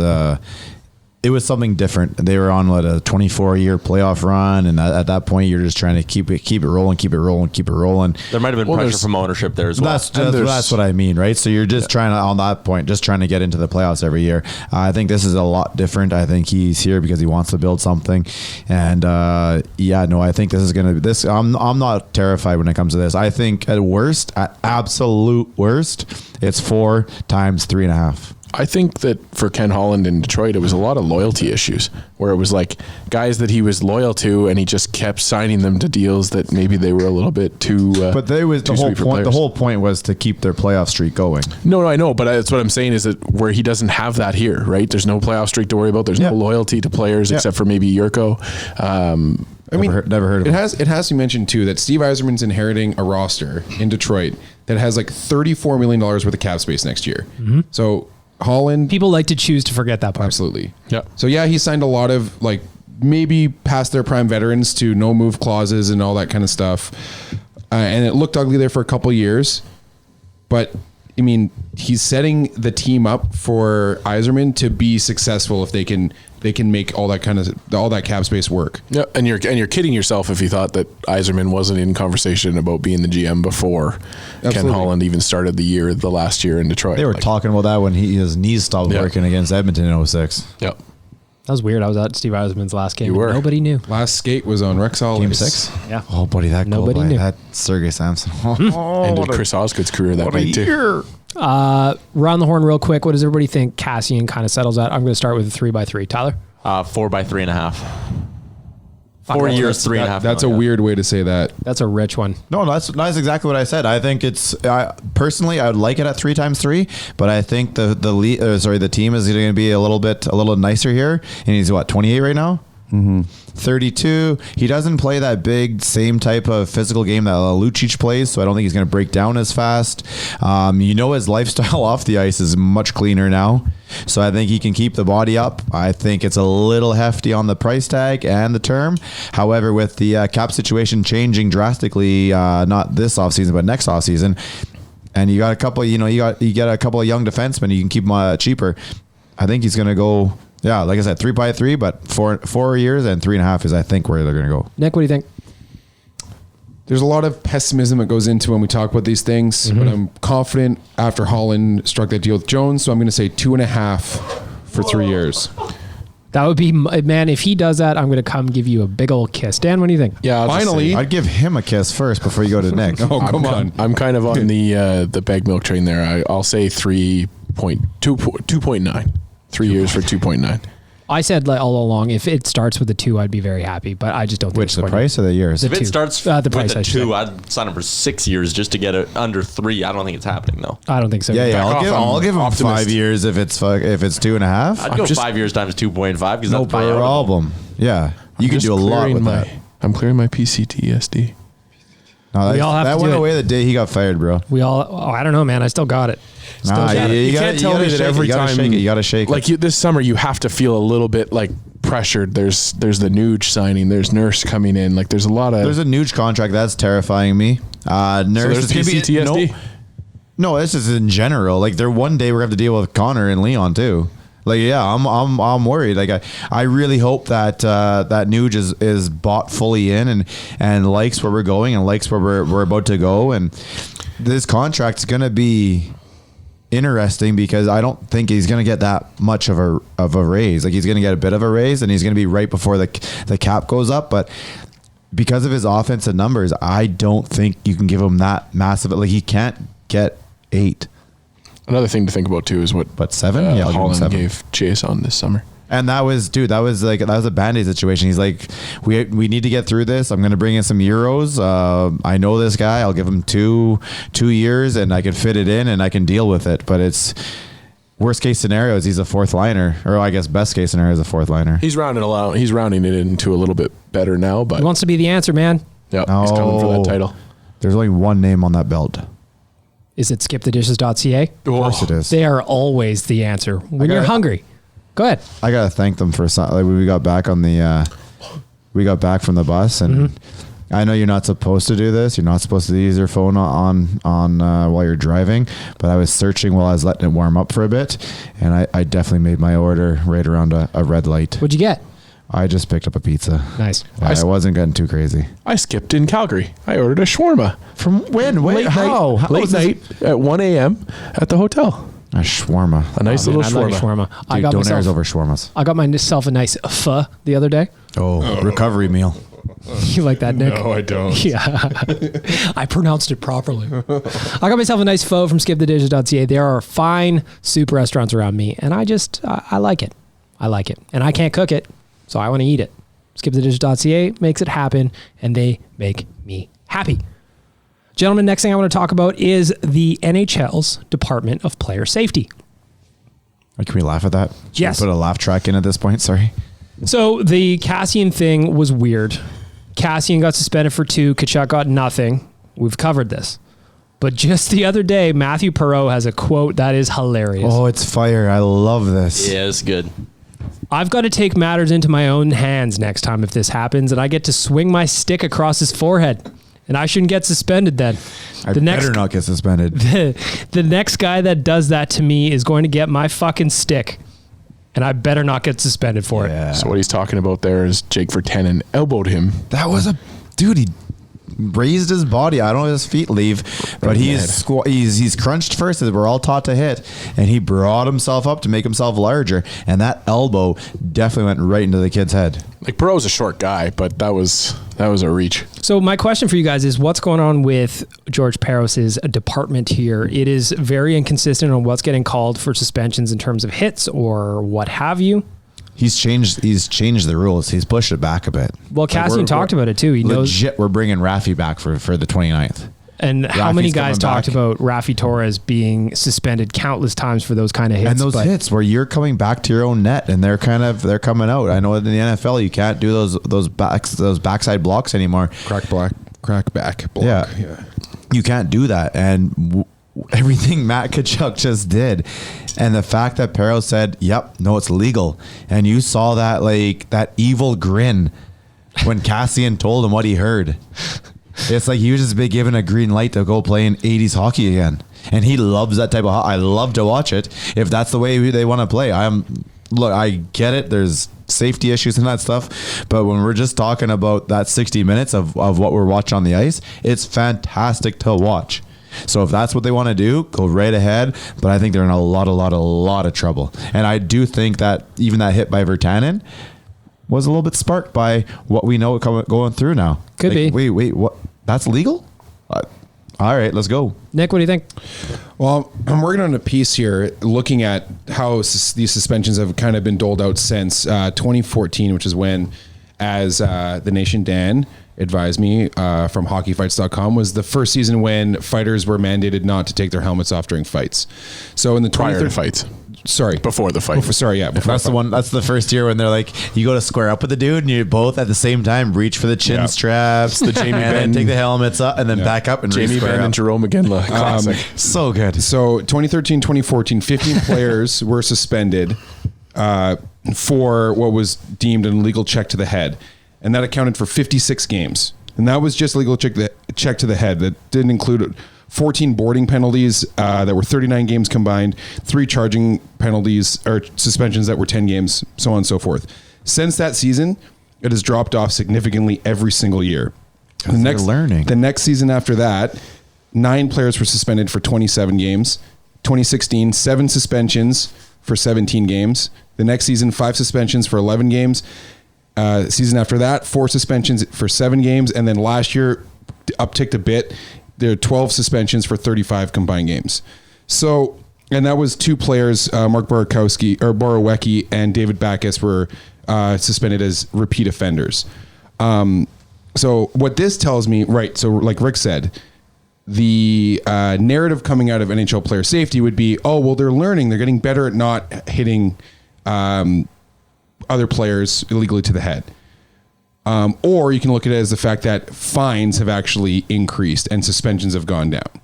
it was something different. They were on a 24-year playoff run, and at that point, you're just trying to keep it rolling. There might have been pressure from ownership there as well. That's what I mean, right? So you're just trying to, on that point, just trying to get into the playoffs every year. I think this is a lot different. I think he's here because he wants to build something, and I think this is going to be this. I'm not terrified when it comes to this. I think at absolute worst, it's 4 times 3.5. I think that for Ken Holland in Detroit, it was a lot of loyalty issues where it was like guys that he was loyal to and he just kept signing them to deals that maybe they were a little bit too. But the whole point. The whole point was to keep their playoff streak going. No, I know, but that's what I'm saying is that where he doesn't have that here, right? There's no playoff streak to worry about. There's no loyalty to players except for maybe Yurko. Never heard of it. It has to be mentioned too that Steve Yzerman's inheriting a roster in Detroit that has like $34 million worth of cap space next year. Mm-hmm. So Holland, people like to choose to forget that part. Absolutely. Yeah. So he signed a lot of like maybe past their prime veterans to no move clauses and all that kind of stuff. And it looked ugly there for a couple of years, but I mean, he's setting the team up for Yzerman to be successful if they can make all that cap space work. Yeah, and you're kidding yourself if you thought that Yzerman wasn't in conversation about being the GM before Ken Holland even started the last year in Detroit. They were talking about that when his knees stopped working against Edmonton in 06. Yep. That was weird. I was at Steve Yzerman's last game. You were. Nobody knew. Last skate was on Rexall. Game 6? Yeah. Oh, buddy, that goal Nobody by knew. that Sergei Samson. Ended Chris Osgood's career that night too. Round the horn real quick. What does everybody think Kassian kind of settles at? I'm going to start with a 3x3. Tyler? 4 by 3.5. 4 years, 3.5. That's a weird way to say that. That's a rich one. No, that's exactly what I said. I think it's personally I would like it at 3x3, but I think the team is going to be a little nicer here. And he's what, 28 right now? 32. He doesn't play that big same type of physical game that Lucic plays, so I don't think he's going to break down as fast. His lifestyle off the ice is much cleaner now, so I think he can keep the body up. I think it's a little hefty on the price tag and the term. However, with the cap situation changing drastically, not this offseason but next offseason, and you got a couple, you get a couple of young defensemen, you can keep them cheaper. I think he's going to go. Yeah, like I said, 3x3, but 4 years and 3.5 is, I think, where they're going to go. Nick, what do you think? There's a lot of pessimism that goes into when we talk about these things, but I'm confident after Holland struck that deal with Jones, so I'm going to say 2.5 for 3 years. That would be, man, if he does that, I'm going to come give you a big old kiss. Dan, what do you think? Yeah, finally. I'd give him a kiss first before you go to Nick. Oh, come on. I'm kind of on the bag milk train there. I'll say 2.9. 3 years for 2.9. I said all along, if it starts with a 2, I'd be very happy, but I just don't think Which, it's the going price or the years? If two. it starts The with price, I a should 2, say. I'd sign him for 6 years just to get it under 3. I don't think it's happening though. I don't think so. Yeah, Back I'll give him optimist. 5 years if it's 2.5. I'd go 5 years times 2.5 because No that's buyout. problem. Yeah, you can do a lot with that. I'm clearing my PCTSD. No, We all have that to went do it. away the day he got fired, bro. I don't know, man. I still got it. Still Nah, got it. You can't tell me that every time you gotta shake it. like this summer you have to feel a little bit like pressured. There's the Nuge signing. There's Nurse coming in. Like there's a lot of. There's a Nuge contract that's terrifying me. Nurse there's is gonna be PCTSD? No, this is in general. Like one day we're gonna have to deal with Connor and Leon too. Like yeah, I'm worried. Like I really hope that that Nuge is bought fully in and likes where we're going and likes where we're about to go, and this contract's gonna be interesting because I don't think he's going to get that much of a raise. Like he's going to get a bit of a raise and he's going to be right before the cap goes up, but because of his offensive numbers, I don't think you can give him that massive. Like he can't get 8. Another thing to think about too is what 7? Yeah, I'll give him Holland 7. gave Chase on this summer. And that was a Band-Aid situation. He's like, we need to get through this. I'm going to bring in some euros. I know this guy. I'll give him 2 years and I can fit it in and I can deal with it. But it's worst case scenario is he's a 4th liner, or I guess best case scenario is a 4th liner. He's rounding it into a little bit better now, but He wants to be the answer, man. yeah, he's coming for that title. There's only one name on that belt. Is it skipthedishes.ca? Of course it is. They are always the answer when got you're it. hungry. Go ahead. I gotta thank them for some. Like we got back from the bus, and I know you're not supposed to do this. You're not supposed to use your phone on while you're driving. But I was searching while I was letting it warm up for a bit, and I definitely made my order right around a red light. What'd you get? I just picked up a pizza. Nice. I wasn't getting too crazy. I skipped in Calgary. I ordered a shawarma From when? Wait, how? Late night at 1 a.m. at the hotel. A shawarma. A nice Oh, man, little I like shawarma. shawarma. Dude, don't airs over shawarmas. I got myself a nice pho the other day. Oh, recovery meal. You like that, Nick? No, I don't. Yeah. I pronounced it properly. I got myself a nice pho from skipthedishes.ca. There are fine soup restaurants around me, and I like it. I like it. And I can't cook it, so I want to eat it. Skipthedishes.ca makes it happen, and they make me happy. Gentlemen, next thing I want to talk about is the NHL's Department of Player Safety. Can we laugh at that? Should Yes. we put a laugh track in at this point? Sorry. So the Kassian thing was weird. Kassian got suspended for 2. Tkachuk got nothing. We've covered this. But just the other day, Matthew Perreault has a quote that is hilarious. Oh, it's fire. I love this. Yeah, it's good. I've got to take matters into my own hands next time if this happens, and I get to swing my stick across his forehead. and I shouldn't get suspended then. I better not get suspended. The next guy that does that to me is going to get my fucking stick, and I better not get suspended for it. So what he's talking about there is Jake Virtanen elbowed him. That was a dude. He raised his body. I don't know if his feet leave, but he's crunched first, as we're all taught to hit, and he brought himself up to make himself larger, and that elbow definitely went right into the kid's head. Like, Perreault's a short guy, but that was a reach. So my question for you guys is, what's going on with George Parros' department here? It is very inconsistent on what's getting called for suspensions in terms of hits or what have you. He's changed the rules. He's pushed it back a bit. Well, Kassian talked about it too. He knows we're bringing Rafi back for the 29th. And how many guys talked about Rafi Torres being suspended countless times for those kind of hits? And those hits where you're coming back to your own net and they're coming out. I know in the NFL you can't do those backside blocks anymore. Crack back block. Yeah. You can't do that. And everything Matt Tkachuk just did, and the fact that Perreault said, "Yep, no, it's legal," and you saw that evil grin when Kassian told him what he heard. It's like he was just been given a green light to go play in 80s hockey again, and he loves that type of hockey. I love to watch it if that's the way they want to play. I get it. There's safety issues and that stuff, but when we're just talking about that 60 minutes of what we're watching on the ice, it's fantastic to watch. So if that's what they want to do, go right ahead. But I think they're in a lot of trouble. And I do think that even that hit by Virtanen was a little bit sparked by what we know going through now. Could be. Wait, what? That's legal? All right, let's go. Nick, what do you think? Well, I'm working on a piece here looking at how these suspensions have kind of been doled out since 2014, which is when, as the Nation Dan advised me from hockeyfights.com, was the first season when fighters were mandated not to take their helmets off during fights. So in the prior to fights. Sorry. Before the fight. That's the first year when they're like, you go to square up with the dude and you both at the same time reach for the chin straps, the Jamie and then take the helmets up and then back up and Jamie Benn and Jerome Iginla. Classic. So good. So 2013, 2014, 15 players were suspended for what was deemed an illegal check to the head. And that accounted for 56 games. And that was just legal check to the head. That didn't include 14 boarding penalties that were 39 games combined, 3 charging penalties or suspensions that were 10 games, so on and so forth. Since that season, it has dropped off significantly every single year. The next season after that, 9 players were suspended for 27 games. 2016, 7 suspensions for 17 games. The next season, 5 suspensions for 11 games. Season after that, 4 suspensions for 7 games, and then last year upticked a bit. There are 12 suspensions for 35 combined games. So, and that was 2 players, Mark Borowiecki and David Backes were suspended as repeat offenders. So what this tells me, right? So like Rick said, the narrative coming out of NHL player safety would be, oh well, they're learning, they're getting better at not hitting other players illegally to the head. Or you can look at it as the fact that fines have actually increased and suspensions have gone down.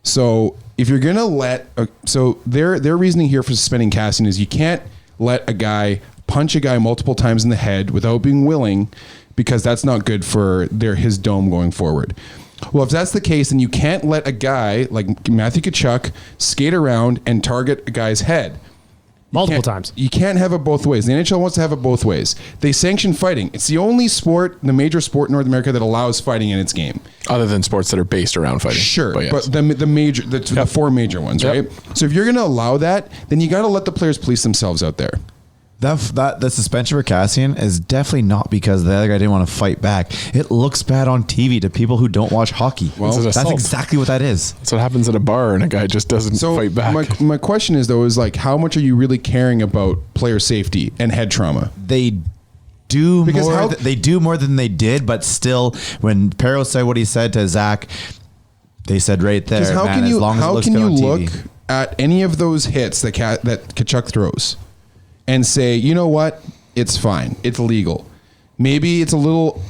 So if you're going to so their reasoning here for suspending Kassian is you can't let a guy punch a guy multiple times in the head without being willing, because that's not good for his dome going forward. Well, if that's the case, then you can't let a guy like Matthew Tkachuk skate around and target a guy's head. Multiple times. You can't have it both ways. The NHL wants to have it both ways. They sanction fighting. It's the only sport, the major sport in North America, that allows fighting in its game. Other than sports that are based around fighting. Sure, but the 4 major ones, right? So if you're going to allow that, then you got to let the players police themselves out there. The suspension for Kassian is definitely not because the other guy didn't want to fight back. It looks bad on TV to people who don't watch hockey. Well, that's exactly what that is. That's what happens at a bar and a guy just doesn't fight back. My question is, though, is like, how much are you really caring about player safety and head trauma? They do more than they did, but still, when Perreault said what he said to Zach, they said right there, how man, can you, as long as how it looks can good you on look TV. at any of those hits that Tkachuk throws and say, you know what, it's fine, it's legal. Maybe it's a little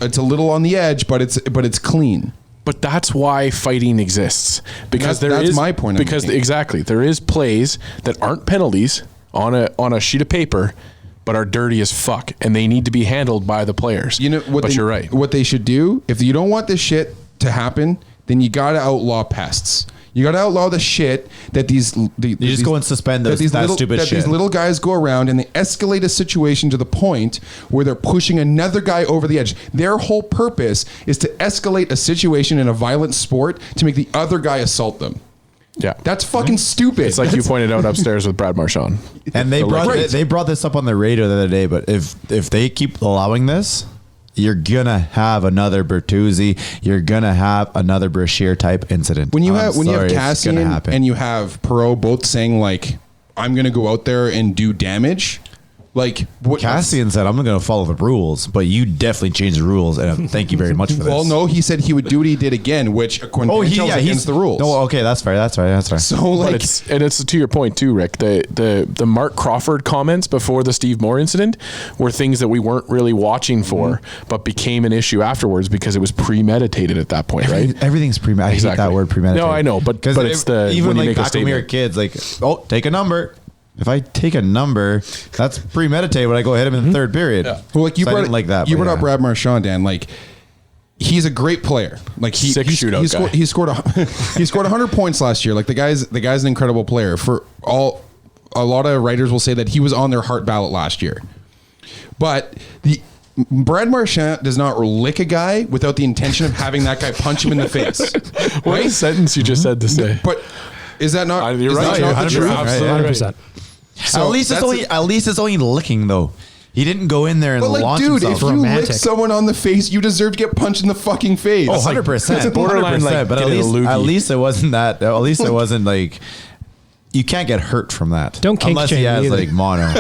on the edge, but it's clean. But that's why fighting exists, because that's my point. Because exactly, there is plays that aren't penalties on a sheet of paper, but are dirty as fuck, and they need to be handled by the players. You know what? You're right. What they should do, if you don't want this shit to happen, then you got to outlaw pests. You got to outlaw the shit that you just go and suspend that stupid shit. These little guys go around and they escalate a situation to the point where they're pushing another guy over the edge. Their whole purpose is to escalate a situation in a violent sport to make the other guy assault them. Yeah, that's fucking stupid. It's like you pointed out upstairs with Brad Marchand. And they brought this up on the radio the other day. But if they keep allowing this, you're gonna have another Bertuzzi. You're gonna have another Brashear type incident. When you have Kassian and you have Perreault both saying like, "I'm gonna go out there and do damage." Like what Kassian said, I'm not going to follow the rules, but you definitely changed the rules, and thank you very much for this. Well, no, he said he would do what he did again, which according to against the rules. No, okay, that's fair. So like, it's to your point too, Rick. The Mark Crawford comments before the Steve Moore incident were things that we weren't really watching for, but became an issue afterwards because it was premeditated at that point, right? Everything's premeditated. I hate that word premeditated. No, I know, but it's even when you like make a back when we were statement. kids, like, oh, take a number. If I take a number, that's premeditated when I go hit him in the third period. Yeah. Well, like you brought up Brad Marchand, Dan. Like, he's a great player. Like he scored 100 points last year. Like the guy's an incredible player. A lot of writers will say that he was on their heart ballot last year. But Brad Marchand does not lick a guy without the intention of having that guy punch him in the face. What sentence you just said to say? But is that not? You're right. That not the truth? Absolutely 100%. So at least it's only licking though. He didn't go in there and launch himself. If you lick someone on the face, you deserve to get punched in the fucking face. Oh, 100%. Borderline, like, but at least it wasn't that. At least it wasn't like you can't get hurt from that. Don't kink unless he has like mono.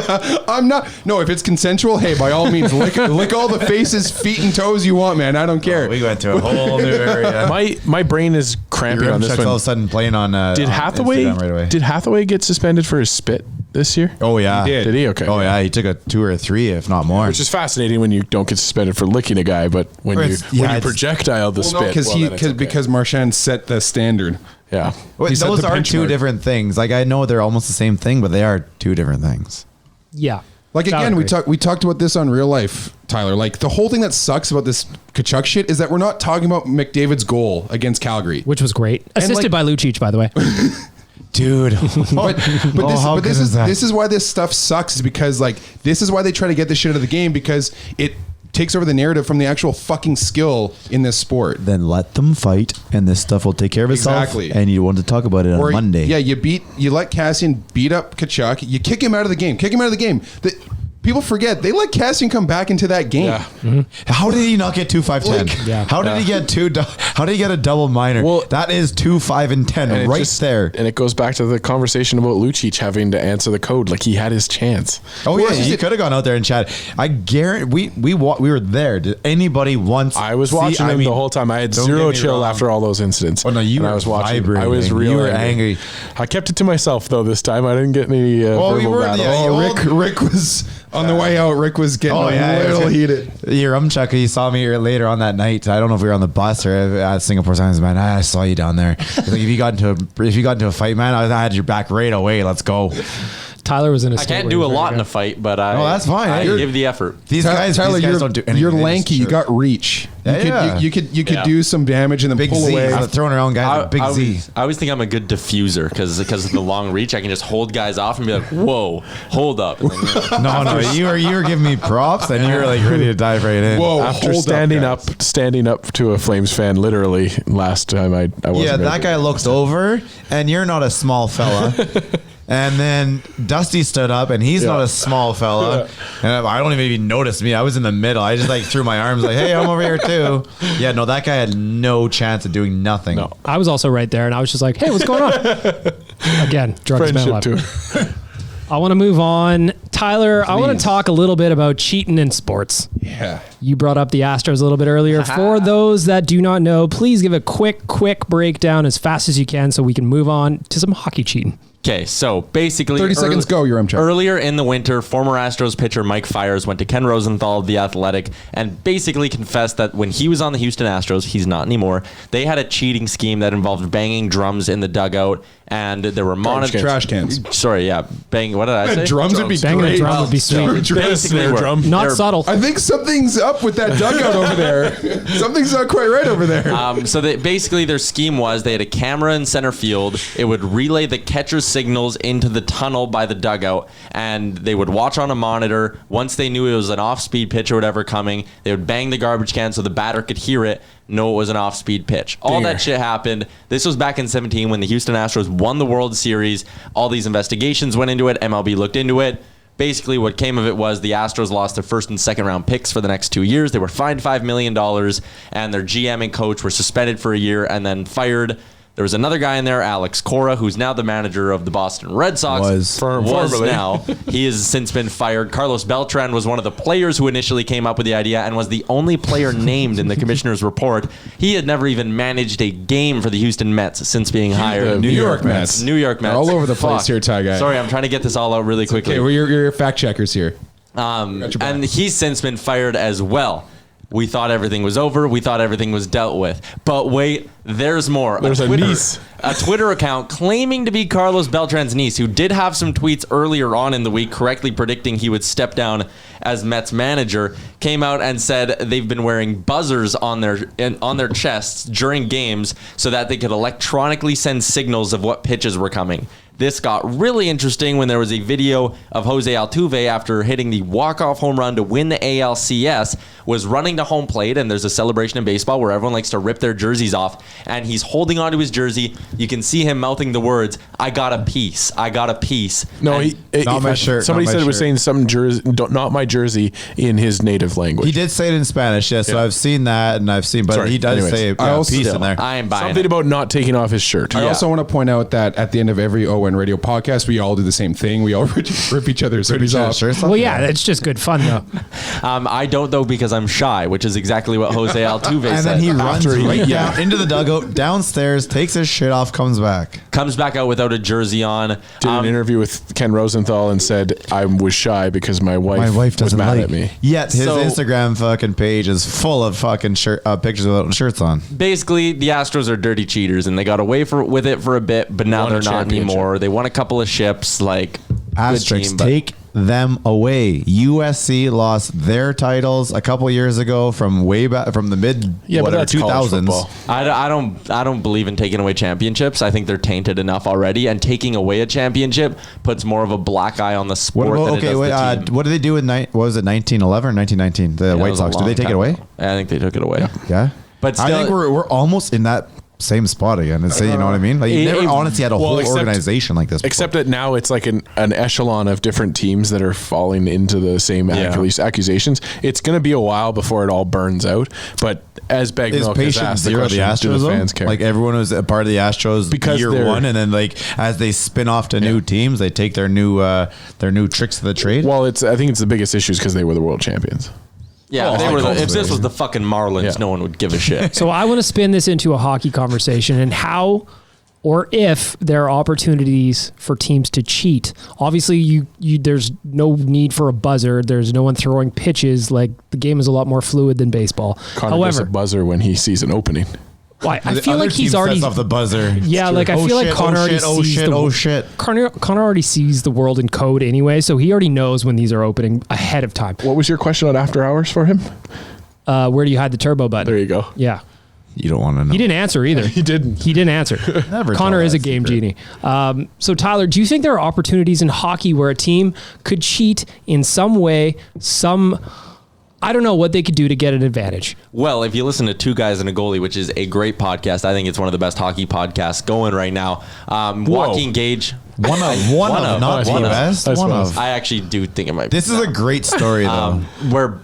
I'm not. No, if it's consensual, hey, by all means, lick all the faces, feet, and toes you want, man. I don't care. We went to a whole new area. My brain is cramping on this one. All of a sudden playing on. Did Hathaway get suspended for his spit this year? Oh yeah, did he? Okay. Oh yeah, he took a 2 or 3, if not more. Which is fascinating when you don't get suspended for licking a guy, but when you projectile the spit, because Marchand set the standard. Yeah. Those are two different things. Like I know they're almost the same thing, but they are two different things. Yeah. Like again, we talked about this on Real Life, Tyler. Like the whole thing that sucks about this Tkachuk shit is that we're not talking about McDavid's goal against Calgary, which was great, assisted by Lucic, by the way. Dude, this is why this stuff sucks. Is because like this is why they try to get this shit out of the game, because it takes over the narrative from the actual fucking skill in this sport. Then let them fight, and this stuff will take care of itself. Exactly. And you want to talk about it on Monday. Yeah, you let Kassian beat up Tkachuk. You kick him out of the game. People forget they let Kassian come back into that game. Yeah. Mm-hmm. How did he not get 2, 5, 10? How did he get How did he get a double minor? Well, that is 2, 5, and 10 right there. And it goes back to the conversation about Lucic having to answer the code. Like he had his chance. Oh yeah, he could have gone out there and chat. I guarantee we were there. Did anybody once? I was watching him the whole time. I had zero chill after all those incidents. Oh no, I was watching. I was real. You were angry. I kept it to myself though. This time I didn't get any verbal battle. Rick was. On the way out, Rick was getting a little heated. Your Chuck, he saw me later on that night. I don't know if we were on the bus or at Singapore Times, man. I saw you down there. Like, if you got into a fight, man, I had your back right away. Let's go. Tyler was in a state. I can't do a lot in a fight, but that's fine. I give the effort. These guys don't do anything. You're lanky. You got reach. You could do some damage and then pull away. I'm throwing around guys with big Z. I always think I'm a good diffuser because of the long reach. I can just hold guys off and be like, "Whoa, hold up." And then, no, you were giving me props and you were like ready to dive right in. Whoa! After standing up to a Flames fan, literally last time I wasn't. Yeah, that guy looks over, and you're not a small fella. And then Dusty stood up, and he's not a small fella. And I don't even notice me. I was in the middle. I just like threw my arms like, hey, I'm over here too. Yeah, no, that guy had no chance of doing nothing. No, I was also right there, and I was just like, hey, what's going on? Again, drugs man left. I want to move on. Tyler, I want to talk a little bit about cheating in sports. Yeah. You brought up the Astros a little bit earlier. For those that do not know, please give a quick breakdown as fast as you can so we can move on to some hockey cheating. Okay, so basically 30 seconds, go, your Umchuk. Earlier in the winter, former Astros pitcher Mike Fiers went to Ken Rosenthal of The Athletic and basically confessed that when he was on the Houston Astros, he's not anymore, they had a cheating scheme that involved banging drums in the dugout, and there were monitors. Trash cans. Sorry, yeah, bang. What did I say? Drums would be Banging great. a drum would be sweet. Basically, drum. Not they're- subtle. I think something's up with that dugout over there. Something's not quite right over there. So basically their scheme was they had a camera in center field. It would relay the catcher's signals into the tunnel by the dugout, and they would watch on a monitor. Once they knew it was an off-speed pitch or whatever coming, they would bang the garbage can so the batter could hear it, know it was an off-speed pitch. All that shit happened. This was back in 2017 when the Houston Astros won the World Series. All these investigations went into it. MLB looked into it. Basically, what came of it was the Astros lost their first and second round picks for the next 2 years. They were fined $5 million, and their GM and coach were suspended for a year and then fired. There was another guy in there, Alex Cora, who's now the manager of the Boston Red Sox. Formerly. Now. He has since been fired. Carlos Beltran was one of the players who initially came up with the idea and was the only player named in the commissioner's report. He had never even managed a game for the Houston Mets since being hired. New York Mets. New York Mets. They're all over the place Fuck. here, Ty Guy. Sorry, I'm trying to get this all out really quickly. Okay, well, you're fact checkers here. And he's since been fired as well. We thought everything was over. We thought everything was dealt with. But wait, there's more. There's a niece. A Twitter account claiming to be Carlos Beltran's niece, who did have some tweets earlier on in the week correctly predicting he would step down as Mets manager, came out and said they've been wearing buzzers on their chests during games so that they could electronically send signals of what pitches were coming. This got really interesting when there was a video of Jose Altuve after hitting the walk-off home run to win the ALCS, was running to home plate, and there's a celebration in baseball where everyone likes to rip their jerseys off, and he's holding onto his jersey. You can see him mouthing the words, "I got a piece, I got a piece." No, And Not my shirt. Somebody not my said it was shirt. saying some jersey, not my jersey, in his native language. He did say it in Spanish, yeah. So Yeah. I've seen that, and I've seen, but Sorry, he does anyways. say I a also- piece still, in there. I am buying Something it. about not taking off his shirt. I also want to point out that at the end of every ON Radio podcast, we all do the same thing. We all rip each other's hoodies off. Shirts Well, off? yeah, it's just good fun, though. I don't, though, because I'm shy, which is exactly what Jose Altuve And said. then he runs After he- right yeah. down into the dugout, downstairs, takes his shit off, comes back. Comes back out without a jersey on. did an interview with Ken Rosenthal and said I was shy because my wife was doesn't mad like at me. Yet his So- Instagram fucking page is full of fucking pictures without shirts on. Basically, the Astros are dirty cheaters, and they got away with it for a bit, but now Won a they're not championship. anymore. They won a couple of ships, like good Asterix, team, but take them away. USC lost their titles a couple years ago from way back from the mid But that's college 2000s. football. I don't believe in taking away championships. I think they're tainted enough already, and taking away a championship puts more of a black eye on the What sport about, than okay, it does wait, the team. what did they do in what was it, 1911 or 1919? The Yeah, White that was a Sox. Did long they take it time away? ago. I think they took it away. Yeah. But I still- think we're almost in that same spot again. And say, you know what I mean? Like you never honestly had a whole except- organization like this before. Except that now it's like an echelon of different teams that are falling into the same accusations. It's going to be a while before it all burns out. But as Bag Is Milk has patient asked the zero the question, do Astros the though? fans care? Like everyone was a part of the Astros Because year they're- one, and then like as they spin off to new teams, they take their new tricks of the trade. well, I think it's the biggest issue because they were the world champions. Yeah, Oh, they were I if know. this was the fucking Marlins, Yeah. no one would give a shit. So I want to spin this into a hockey conversation and how or if there are opportunities for teams to cheat. Obviously, you there's no need for a buzzer. There's no one throwing pitches. Like the game is a lot more fluid than baseball. Connor gets a buzzer when he sees an opening. I The feel other like he's team already sets off the buzzer. Yeah, It's like true. I feel like shit, Connor already oh sees shit, the oh shit. Connor already sees the world in code anyway, so he already knows when these are opening ahead of time. What was your question on after hours for him? Where do you hide the turbo button? There you go. Yeah. You don't want to know. He didn't answer either. He didn't. He didn't answer. Never Connor tell is a that game secret. genie. So Tyler, do you think there are opportunities in hockey where a team could cheat in some way, I don't know what they could do to get an advantage? Well, if you listen to Two Guys and a Goalie, which is a great podcast, I think it's one of the best hockey podcasts going right now. Joaquin Gage. One of, not the best. I One suppose. of. I actually do think it might be. This is a great story though. where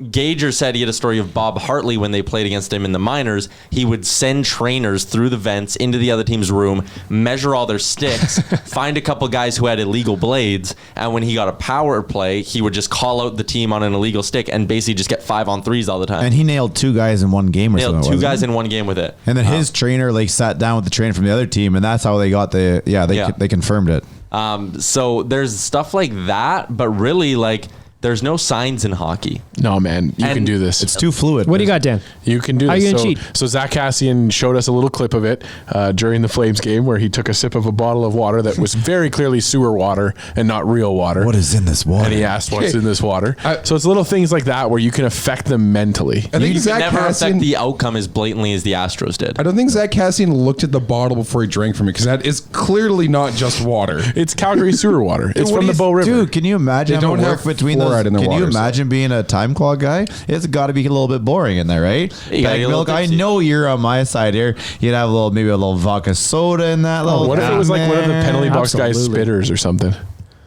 Gager said he had a story of Bob Hartley when they played against him in the minors. He would send trainers through the vents into the other team's room, measure all their sticks, find a couple guys who had illegal blades, and when he got a power play, he would just call out the team on an illegal stick and basically just get 5-on-3s all the time. And he nailed 2 guys in one game or something. Nailed 2 guys in one game with it. And then his trainer like sat down with the trainer from the other team, and that's how they got they confirmed it. So there's stuff like that, but really like there's no signs in hockey. No, man, you can do this. It's too fluid. What do you got, Dan? You can do How this. you gonna cheat? So Zack Kassian showed us a little clip of it during the Flames game where he took a sip of a bottle of water that was very clearly sewer water and not real water. What is in this water? And he asked what's in this water. So it's little things like that where you can affect them mentally. I think You Zack can never affect Kassian, the outcome as blatantly as the Astros did. I don't think Zack Kassian looked at the bottle before he drank from it, because that is clearly not just water. It's Calgary sewer water. It's What from the is- Bow River. Dude, can you imagine They having don't to work have between those? fluoride in their Can you water, so- imagine being a time clock guy? It's got to be a little bit boring in there, right? You gotta Bag get a little milk. I tipsy. know you're on my side here. You'd have maybe a little vodka soda in that. Little What if it was like one of the penalty box guys' Absolutely. spitters or something?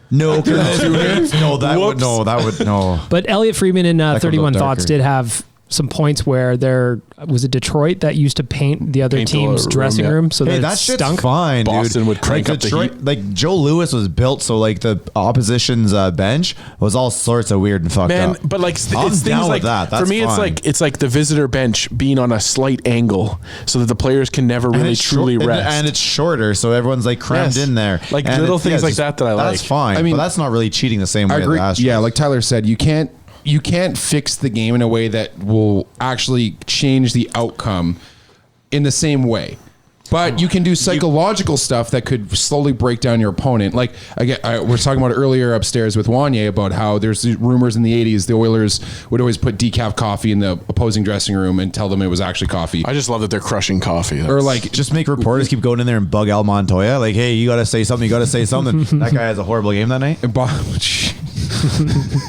No, that would no. But Elliot Friedman in comes 31 up Thoughts darker. did have some points where there was a Detroit that used to paint the other Paint the team's room, dressing yeah. room so Hey, that that it shit's stunk. fine, dude. Boston would crank up the heat. Like Joe Louis was built so like the opposition's bench was all sorts of weird and fucked Man, up. but like I'm it's down things with like that. for That's me, fine. it's like the visitor bench being on a slight angle so that the players can never And really it's truly short- rest. and it's shorter, so everyone's like crammed Yes. in there. Like And little it's- things like just- that I That's like. fine. I mean, but that's not really cheating the same way. I agree. The Astros. Yeah, like Tyler said, you can't fix the game in a way that will actually change the outcome in the same way. But you can do psychological stuff that could slowly break down your opponent. Like again, we were talking about earlier upstairs with Wanye about how there's these rumors in the 80s the Oilers would always put decaf coffee in the opposing dressing room and tell them it was actually coffee. I just love that they're crushing coffee. Or like just make reporters keep going in there and bug Al Montoya. Like, hey, you got to say something. You got to say something. That guy has a horrible game that night.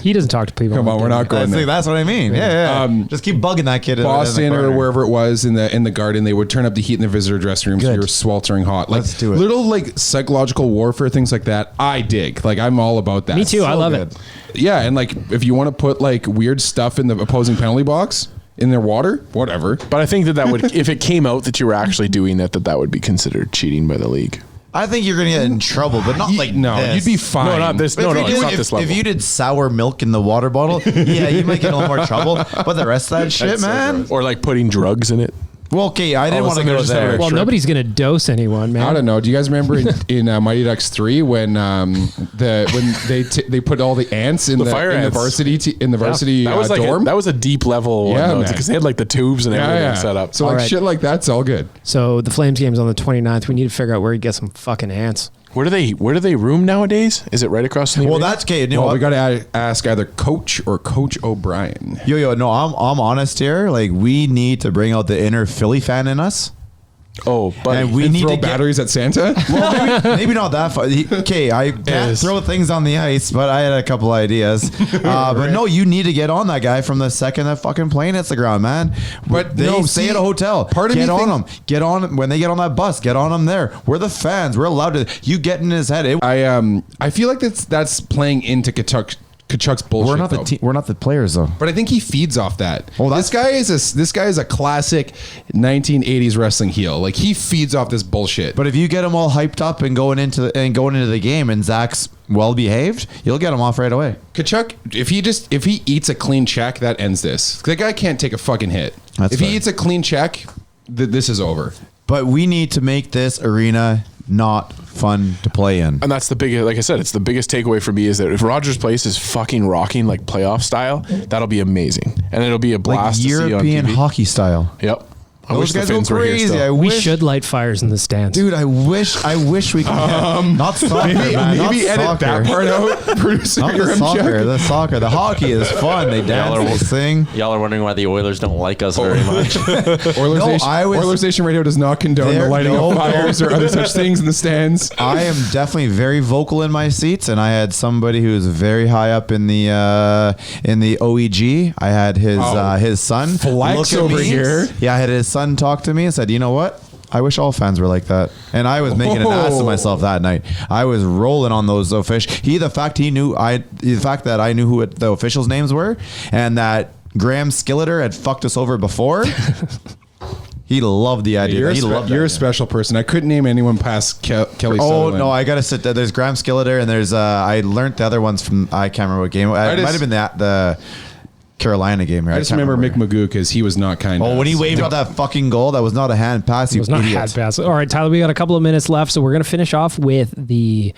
He doesn't talk to people. Come on, we're not going there. That's what I mean. Yeah. Just keep bugging that kid. Boston in the or corner. wherever it was in the Garden, they would turn up the heat in the visitor dressing room so Good. you were sweltering hot. Like Let's do it. little like psychological warfare things like that. I dig. Like I'm all about that. Me too. I love good. it. Yeah, and like if you want to put like weird stuff in the opposing penalty box in their water, whatever. But I think that would, if it came out that you were actually doing that would be considered cheating by the league. I think you're gonna get in trouble, but not like no, this. you'd be fine. No, not this. If No, you no, did- it's not this level. If you did sour milk in the water bottle, yeah, you might get a little more trouble. But the rest of that shit, man. Or like putting drugs in it. Well, okay, I didn't All want of to a go sudden they're there. just Well, Shrimp. nobody's going to dose anyone, man. I don't know. Do you guys remember in Mighty Ducks 3 when they put all the ants in The the fire in the ants. varsity That was like dorm? that was a deep level Yeah, one man. because they had like the tubes and everything set up. So like Alright. shit like that's all good. So the Flames game's on the 29th. We need to figure out where you get some fucking ants. Where do they room nowadays? Is it right across from the Well, arena? that's okay. You know Well, what? we got to ask either Coach or Coach O'Brien. Yo, no, I'm honest here. Like, we need to bring out the inner Philly fan in us. Oh, but And we And need throw to get, batteries at Santa. well, maybe not that far. Okay, I can't Yes. throw things on the ice, but I had a couple ideas. But no, you need to get on that guy from the second that fucking plane hits the ground, man. But they no, stay see, at a hotel. part of get me on think- them. Get on when they get on that bus. Get on them there. We're the fans. We're allowed to. You get in his head. I feel like that's playing into Kachuk's bullshit. We're not the though. team. We're not the players though. But I think he feeds off that. Oh, this guy is a classic 1980s wrestling heel. Like he feeds off this bullshit. But if you get them all hyped up and going into the game, and Zach's well behaved, you'll get him off right away. Kachuk, if he eats a clean check, that ends this. That guy can't take a fucking hit. That's if fair. he eats a clean check, this is over. But we need to make this arena not fun to play in. and that's the biggest, like I said, it's the biggest takeaway for me is that if Rogers Place is fucking rocking like playoff style, that'll be amazing, and it'll be a Like blast to see European on TV. hockey style. Yep. I Those wish the guys go Finns were here crazy. still. I We wish, should light fires in the stands. dude. I wish we could. Not soccer, man. Not Maybe edit soccer. that part out. Producer Not the Rimchuk. soccer. The soccer. The hockey is fun. They dance. They sing. Y'all are wondering why the Oilers don't like us very much. Oilers Nation Radio does not condone the lighting of fires or other such things in the stands. I am definitely very vocal in my seats, and I had somebody who was very high up in the OEG. I had his son Flex look at over me. here. Yeah, I had his son talk to me and said, "You know what? I wish all fans were like that." And I was making an ass of myself that night. I was rolling on those officials. The fact that I knew who the officials' names were, and that Graham Skilleter had fucked us over before. He loved the idea. You're a special person. I couldn't name anyone past Kelly Sutherland. Oh no, I gotta sit there. There's Graham Skilleter, and there's I learned the other ones from I can't remember what game. It might have been the Carolina game. Right? I just remember Mick Magoo because he was not kind. Oh, when he waved out that fucking goal, that was not a hand pass. It was not a hand pass. All right, Tyler, we got a couple of minutes left, so we're gonna finish off with the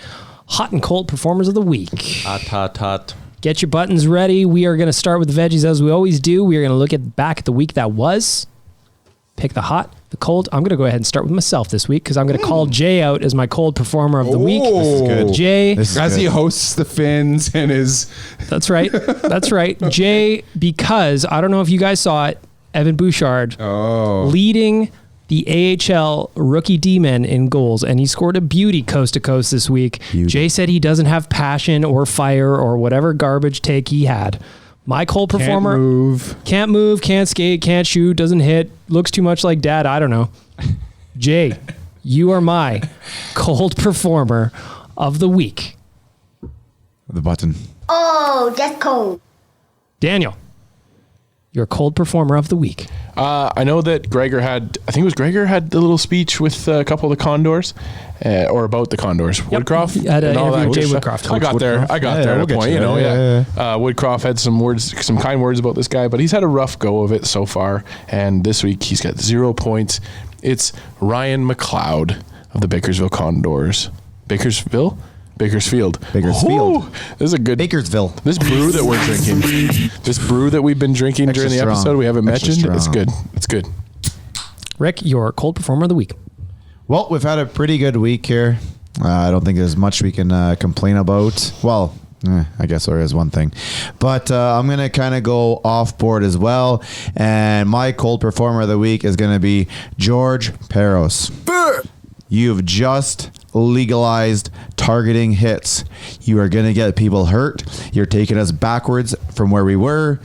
hot and cold performers of the week. Hot. Get your buttons ready. We are gonna start with the veggies as we always do. We are gonna look back at the week that was. Pick the hot, the cold. I'm going to go ahead and start with myself this week because I'm going to call Jay out as my cold performer of the week. This is good. Jay. As he hosts the Finns and his... That's right. That's right. Jay, because I don't know if you guys saw it, Evan Bouchard leading the AHL rookie D-men in goals, and he scored a beauty coast to coast this week. Jay said he doesn't have passion or fire or whatever garbage take he had. My cold performer can't move, can't skate, can't shoot, doesn't hit, looks too much like dad. I don't know. Jay, you are my cold performer of the week. The button. Oh, that's cold. Daniel, your cold performer of the week. I know that Gregor had the little speech with a couple of the Condors, or about the Condors. Yep. Woodcroft Had an and all interview that with Jay good Woodcroft. stuff. I got there at a point, you know. Woodcroft had some kind words about this guy, but he's had a rough go of it so far. And this week he's got 0 points. It's Ryan McLeod of the Bakersfield Condors. Bakersfield. Ooh, this is a good Bakersville. This brew that we're drinking, this brew that we've been drinking during the episode, we haven't mentioned. It's good. It's good. Rick, your cold performer of the week. Well, we've had a pretty good week here. I don't think there's much we can complain about. Well, I guess there is one thing. But I'm going to kind of go off board as well. And my cold performer of the week is going to be George Peros. You've just legalized targeting hits. You are going to get people hurt. You're taking us backwards from where we were.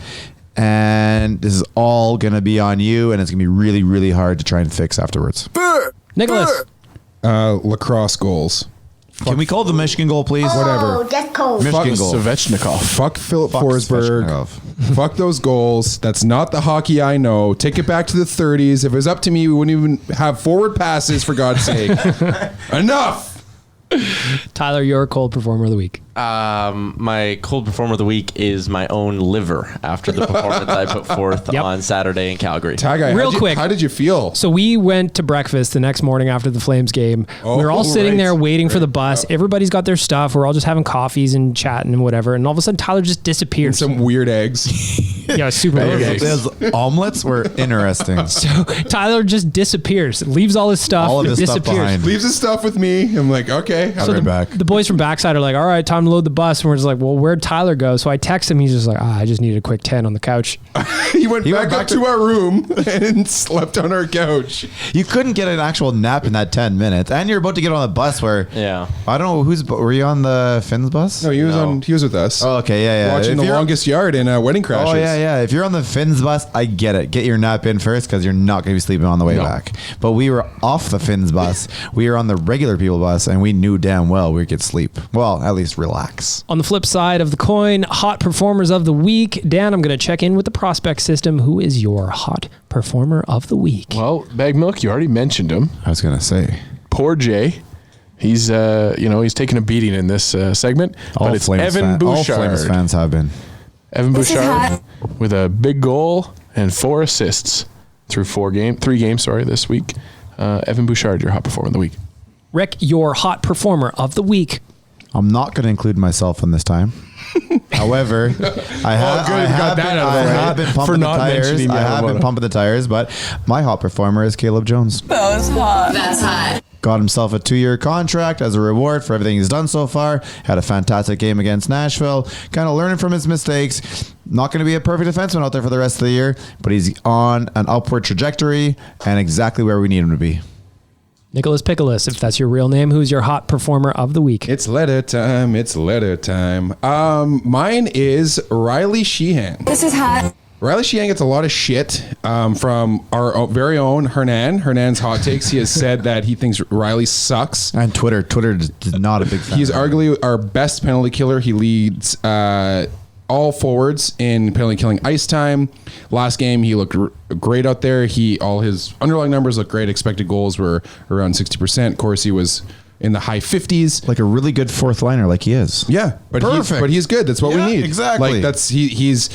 And this is all going to be on you. And it's going to be really, really hard to try and fix afterwards. Nicholas. Lacrosse goals. Can we call it the Michigan goal, please? Oh, that's cold. Michigan goal. Svechnikov. Fuck Philip Fuck Forsberg. Svechnikov. Fuck those goals. That's not the hockey I know. Take it back to the 30s. If it was up to me, we wouldn't even have forward passes, for God's sake. Enough. Tyler, your cold performer of the week. My cold performer of the week is my own liver after the performance I put forth on Saturday in Calgary. Tagai, Real quick. How did you feel? So we went to breakfast the next morning after the Flames game. We were all sitting there waiting for the bus. Everybody's got their stuff. We're all just having coffees and chatting and whatever. And all of a sudden, Tyler just disappeared. And some weird eggs. Yeah, super weird eggs. Those omelets were interesting. So Tyler just disappears, leaves all his stuff, All of his stuff disappears. behind. Leaves his stuff with me. I'm like, okay. So I'll back. The boys from Backside are like, all right, time to load the bus. And we're just like, well, where'd Tyler go? So I text him. He's just like, I just needed a quick 10 on the couch. He went back up to our room and slept on our couch. You couldn't get an actual nap in that 10 minutes. And you're about to get on a bus where, I don't know, were you on the Finn's bus? No, he was with us. Oh, okay, yeah. Watching The Longest Yard in Wedding Crashes. Oh, yeah. If you're on the Finn's bus, I get it. Get your nap in first because you're not going to be sleeping on the way back. But we were off the Finn's bus. We were on the regular people bus, and we knew damn well we could sleep. Well, at least relax. On the flip side of the coin, hot performers of the week. Dan, I'm going to check in with the prospect system. Who is your hot performer of the week? Well, Bag Milk, you already mentioned him. I was going to say. Poor Jay. He's he's taking a beating in this segment. But it's Evan Bouchard. All Flames fans have been. Evan Bouchard with a big goal and 4 assists through 3 games this week. Evan Bouchard, your hot performer of the week. Rick, your hot performer of the week. I'm not going to include myself in this time. However, I have been pumping the tires. I have been pumping the tires, but my hot performer is Caleb Jones. That was hot. That's hot. Got himself a 2-year contract as a reward for everything he's done so far. Had a fantastic game against Nashville. Kind of learning from his mistakes. Not going to be a perfect defenseman out there for the rest of the year, but he's on an upward trajectory and exactly where we need him to be. Nicholas Pickles, if that's your real name, who's your hot performer of the week? It's letter time. It's letter time. Mine is Riley Sheehan. This is hot. Riley Sheehan gets a lot of shit from our very own Hernan. Hernan's hot takes. He has said that he thinks Riley sucks. And Twitter is not a big fan. He's arguably our best penalty killer. He leads all forwards in penalty killing ice time. Last game, he looked great out there. All his underlying numbers look great. Expected goals were around 60%. Corsi was in the high 50s. Like a really good fourth liner, like he is. Yeah, but Perfect. he's good. That's what we need. Exactly. Like he's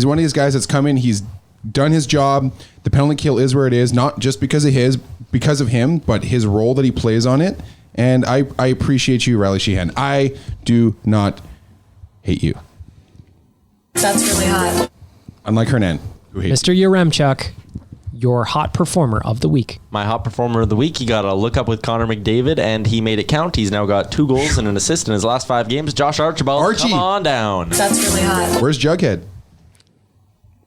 one of these guys that's come in. He's done his job. The penalty kill is where it is, not just because of him, but his role that he plays on it. And I appreciate you, Riley Sheehan. I do not hate you. That's really hot. Unlike Hernan, who hates Mr. Yaremchuk, your hot performer of the week. My hot performer of the week, you got to look up with Connor McDavid, and he made it count. He's now got 2 goals and an assist in his last 5 games. Josh Archibald, Archie. come on down. That's really hot. Where's Jughead?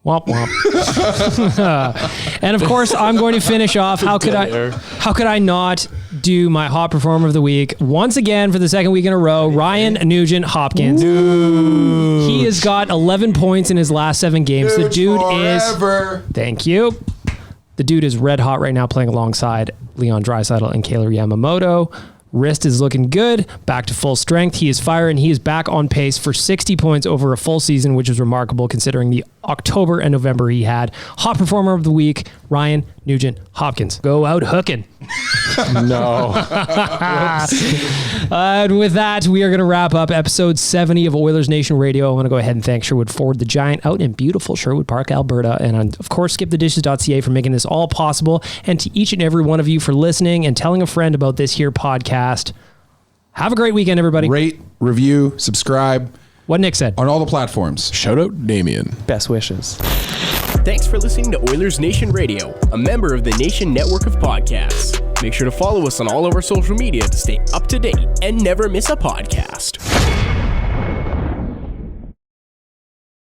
Womp womp. And of course, I'm going to finish off. How could I not do my hot performer of the week once again for the second week in a row? Ryan Nugent Hopkins. He has got 11 points in his last 7 games. The dude is. Thank you. The dude is red hot right now, playing alongside Leon Draisaitl and Kailer Yamamoto. Wrist is looking good, back to full strength. He is firing. He is back on pace for 60 points over a full season, which is remarkable considering the October and November he had. Hot performer of the week, Ryan Nugent Hopkins. Go out hooking. No. And with that, we are going to wrap up episode 70 of Oilers Nation Radio. I want to go ahead and thank Sherwood Ford the Giant out in beautiful Sherwood Park, Alberta. And of course, skipthedishes.ca for making this all possible. And to each and every one of you for listening and telling a friend about this here podcast. Have a great weekend, everybody. Rate, review, subscribe. What Nick said. On all the platforms. Shout out Damien. Best wishes. Thanks for listening to Oilers Nation Radio, a member of the Nation Network of Podcasts. Make sure to follow us on all of our social media to stay up to date and never miss a podcast.